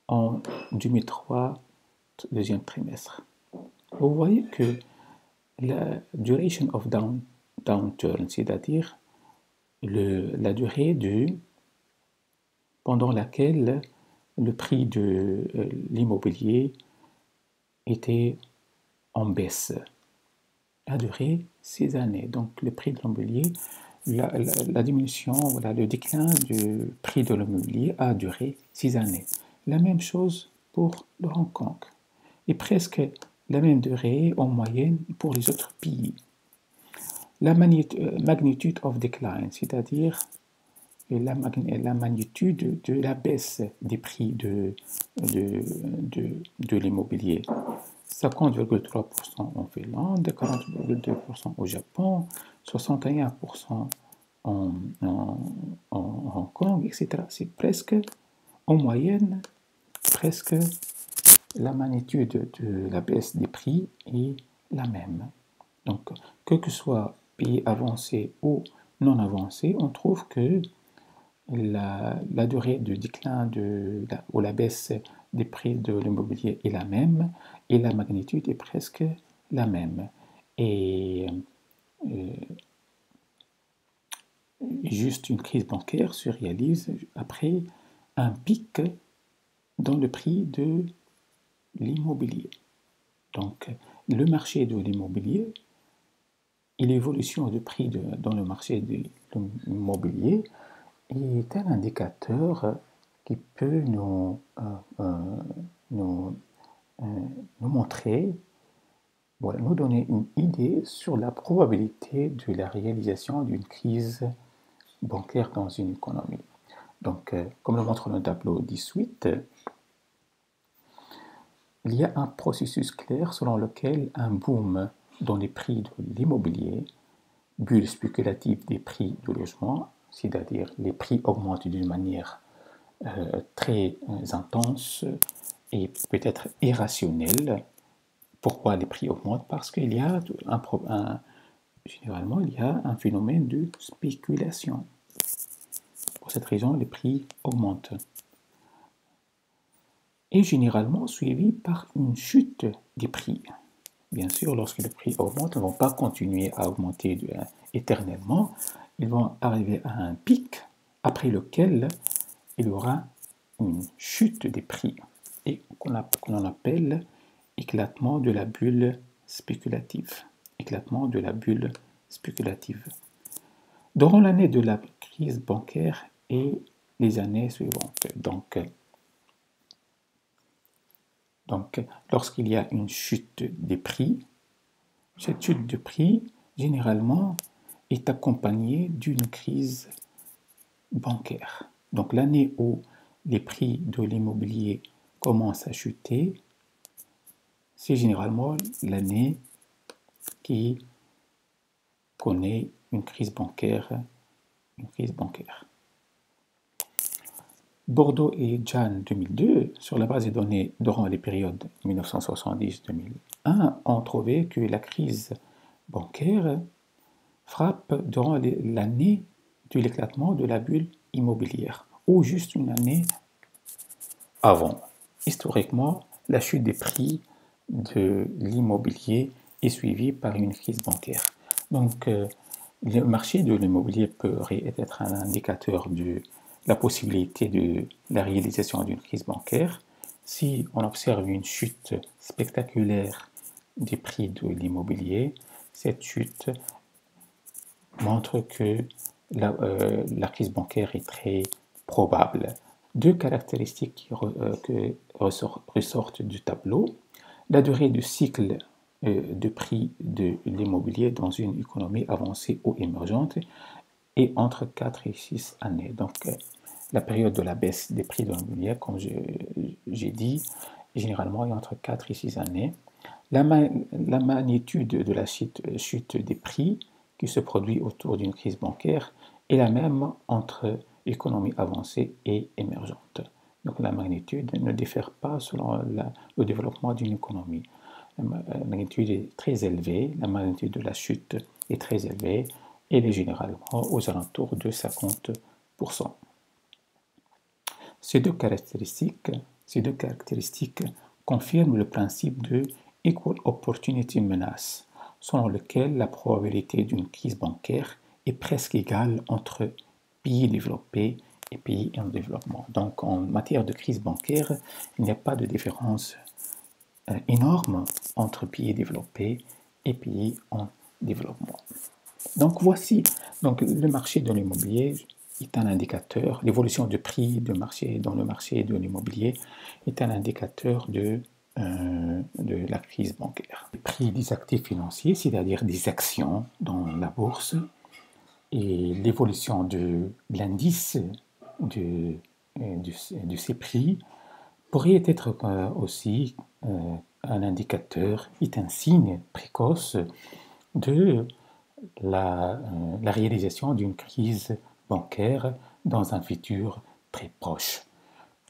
en 2003, deuxième trimestre. Vous voyez que la duration of downturn, c'est-à-dire la durée pendant laquelle le prix de l'immobilier était en baisse, a duré 6 années. Donc le prix de l'immobilier, la diminution, voilà, le déclin du prix de l'immobilier a duré 6 années. La même chose pour le Hong Kong et presque la même durée en moyenne pour les autres pays. La magnitude of decline, c'est-à-dire la magnitude de la baisse des prix de l'immobilier. 50,3% en Finlande, 40,2% au Japon, 61% en Hong Kong, etc. C'est presque, en moyenne, presque la magnitude de la baisse des prix est la même. Donc, que soit pays avancé ou non avancé, on trouve que la durée de déclin ou la baisse des prix de l'immobilier est la même et la magnitude est presque la même. Et juste une crise bancaire se réalise après un pic dans le prix de l'immobilier. Donc, le marché de l'immobilier et l'évolution du prix dans le marché de l'immobilier est un indicateur qui peut nous montrer, voilà, nous donner une idée sur la probabilité de la réalisation d'une crise bancaire dans une économie. Donc, comme le montre le tableau 18, il y a un processus clair selon lequel un boom dans les prix de l'immobilier, bulle spéculative des prix du logement, c'est-à-dire les prix augmentent d'une manière très intense et peut-être irrationnelle. Pourquoi les prix augmentent? Parce qu'il y a généralement il y a un phénomène de spéculation. Pour cette raison, les prix augmentent. Et généralement suivi par une chute des prix. Bien sûr, lorsque les prix augmentent, ils ne vont pas continuer à augmenter éternellement. Ils vont arriver à un pic après lequel il y aura une chute des prix et qu'on appelle éclatement de la bulle spéculative. Éclatement de la bulle spéculative. Durant l'année de la crise bancaire et les années suivantes, donc lorsqu'il y a une chute des prix, cette chute de prix, généralement, est accompagnée d'une crise bancaire. Donc l'année où les prix de l'immobilier commencent à chuter, c'est généralement l'année qui connaît une crise bancaire. Bordeaux et Jan 2002, sur la base des données durant les périodes 1970-2001, ont trouvé que la crise bancaire frappe durant l'année de l'éclatement de la bulle immobilière, ou juste une année avant. Historiquement, la chute des prix de l'immobilier est suivie par une crise bancaire. Donc, le marché de l'immobilier peut être un indicateur de la possibilité de la réalisation d'une crise bancaire. Si on observe une chute spectaculaire des prix de l'immobilier, cette chute montre que la crise bancaire est très probable. Deux caractéristiques qui ressortent du tableau. La durée du cycle de prix de l'immobilier dans une économie avancée ou émergente est entre 4 et 6 années. Donc, la période de la baisse des prix de l'immobilier, comme j'ai dit, généralement est entre 4 et 6 années. La magnitude de la chute des prix qui se produit autour d'une crise bancaire est la même entre économie avancée et émergente. Donc la magnitude ne diffère pas selon le développement d'une économie. La magnitude est très élevée, la magnitude de la chute est très élevée, et elle est généralement aux alentours de 50%. Ces deux caractéristiques confirment le principe de Equal Opportunity Menace, selon lequel la probabilité d'une crise bancaire est presque égale entre pays développés et pays en développement. Donc en matière de crise bancaire, il n'y a pas de différence énorme entre pays développés et pays en développement. Donc voici, donc le marché de l'immobilier est un indicateur, l'évolution du prix de marché dans le marché de l'immobilier est un indicateur de la crise bancaire. Le prix des actifs financiers, c'est-à-dire des actions dans la bourse, et l'évolution de l'indice de ces prix pourrait être aussi un indicateur, est un signe précoce de la réalisation d'une crise bancaire dans un futur très proche.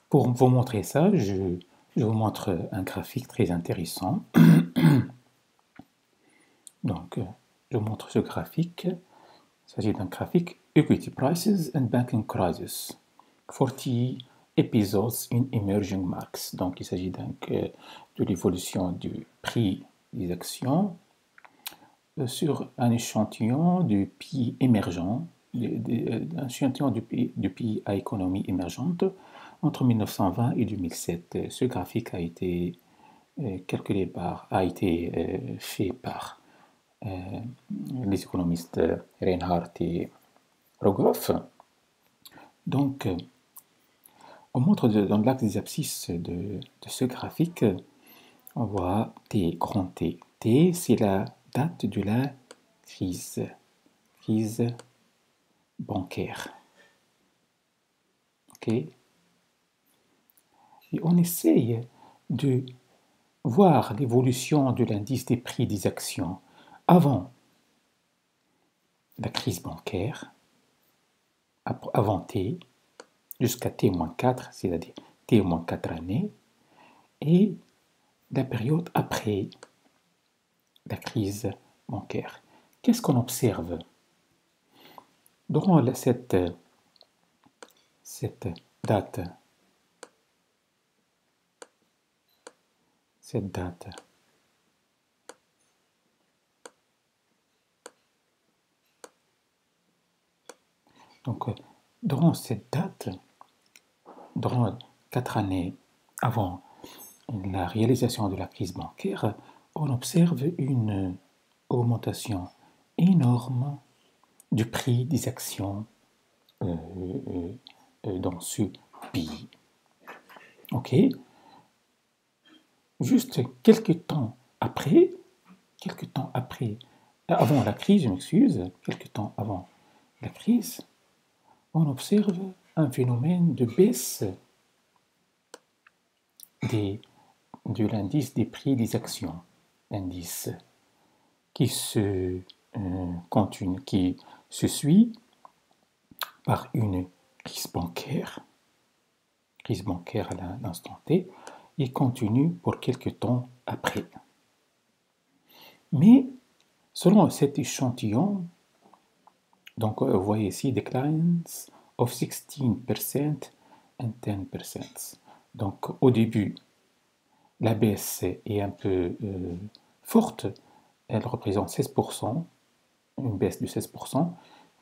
Pour vous montrer ça, je vous montre un graphique très intéressant. Donc, je vous montre ce graphique. Il s'agit d'un graphique Equity Prices and Banking Crisis, 40 Episodes in Emerging Markets. Donc, il s'agit donc de l'évolution du prix des actions sur un échantillon de pays émergents, un échantillon de pays à économie émergente entre 1920 et 2007. Ce graphique a été calculé a été fait par les économistes Reinhardt et Rogoff. Donc, on montre dans l'axe des abscisses de ce graphique, on voit T, grand T. T, c'est la date de la crise bancaire. Ok? Et on essaye de voir l'évolution de l'indice des prix des actions avant la crise bancaire, avant T, jusqu'à T-4, c'est-à-dire T-4 années, et la période après la crise bancaire. Qu'est-ce qu'on observe? Durant cette date, donc durant cette date, durant 4 années avant la réalisation de la crise bancaire, on observe une augmentation énorme du prix des actions dans ce pays. Ok? Juste quelques temps après, avant la crise, je m'excuse, quelques temps avant la crise, on observe un phénomène de baisse de l'indice des prix des actions, l'indice qui se continue, qui se suit par une crise bancaire à l'instant T, et continue pour quelques temps après. Mais selon cet échantillon, donc vous voyez ici declines of 16% and 10%. Donc au début, la baisse est un peu forte, elle représente 16%, une baisse de 16%,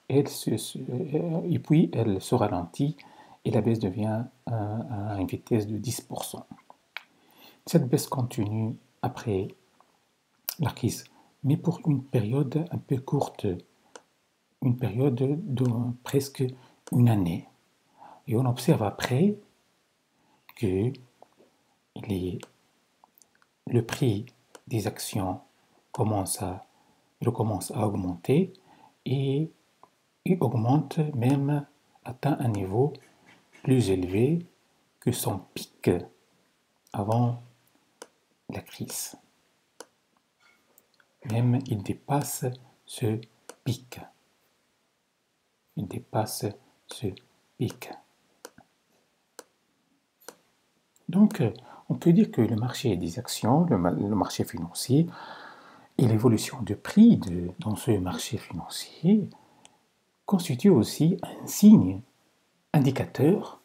et puis elle se ralentit et la baisse devient à une vitesse de 10%. Cette baisse continue après la crise, mais pour une période un peu courte, une période de presque une année. Et on observe après que le prix des actions recommence à augmenter et il augmente même, atteint un niveau plus élevé que son pic avant la crise. Même il dépasse ce pic. Donc, on peut dire que le marché des actions, le marché financier, et l'évolution de prix dans ce marché financier constitue aussi un signe indicateur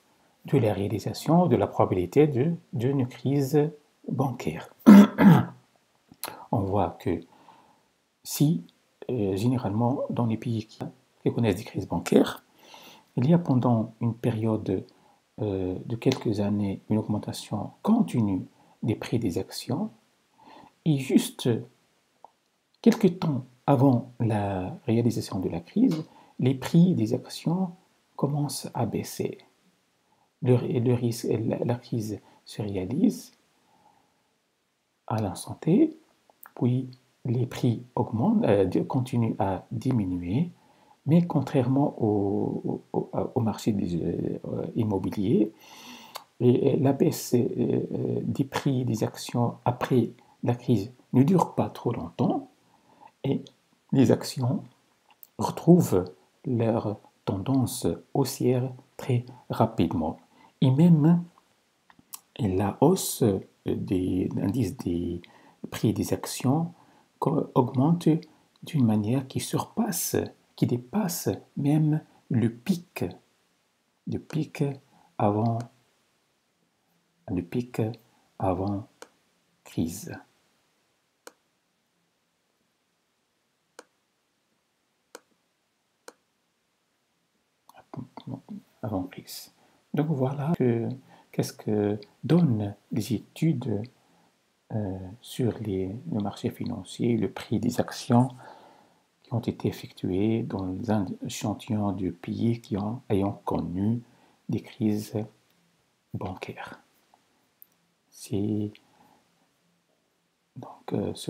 de la réalisation de la probabilité d'une crise bancaire. On voit que si, généralement, dans les pays qui connaissent des crises bancaires, il y a pendant une période de quelques années une augmentation continue des prix des actions et juste quelques temps avant la réalisation de la crise, les prix des actions commencent à baisser. La crise se réalise à l'instant T, puis les prix augmentent, continuent à diminuer, mais contrairement au marché immobilier, et la baisse des prix des actions après la crise ne dure pas trop longtemps et les actions retrouvent leur tendance haussière très rapidement. Et même la hausse des indices des prix des actions augmente d'une manière qui surpasse, qui dépasse même le pic avant, le pic avant crise. Avant crise. Donc voilà qu'est-ce que donnent les études sur le marché financier, le prix des actions qui ont été effectuées dans un échantillon de pays ayant connu des crises bancaires. Ce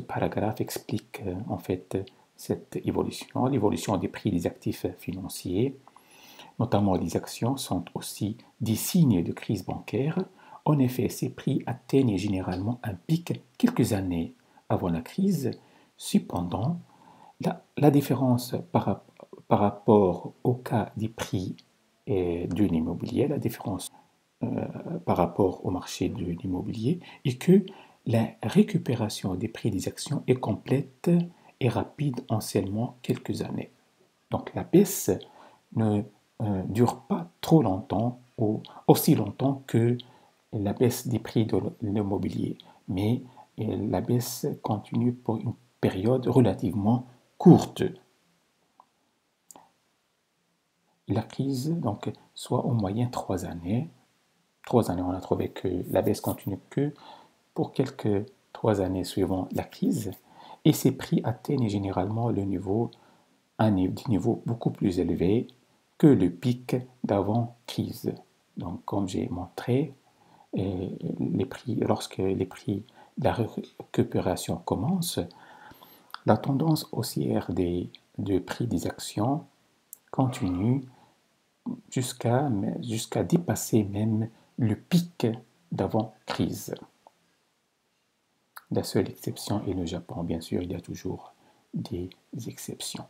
paragraphe explique en fait cette évolution, l'évolution des prix des actifs financiers, notamment les actions, sont aussi des signes de crise bancaire. En effet, ces prix atteignent généralement un pic quelques années avant la crise. Cependant, la différence par rapport au cas des prix de l'immobilier, la différence par rapport au marché de l'immobilier est que la récupération des prix des actions est complète et rapide en seulement quelques années. Donc la baisse ne dure pas trop longtemps ou aussi longtemps que la baisse des prix de l'immobilier, mais la baisse continue pour une période relativement courte. La crise, donc, soit en moyenne 3 années. 3 années, on a trouvé que la baisse continue que pour quelques 3 années suivant la crise, et ces prix atteignent généralement des niveaux beaucoup plus élevés que le pic d'avant-crise. Donc, comme j'ai montré, lorsque les prix de la récupération commencent, la tendance haussière de prix des actions continue jusqu'à dépasser même le pic d'avant-crise. La seule exception est le Japon. Bien sûr, il y a toujours des exceptions.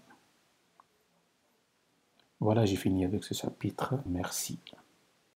Voilà, j'ai fini avec ce chapitre. Merci.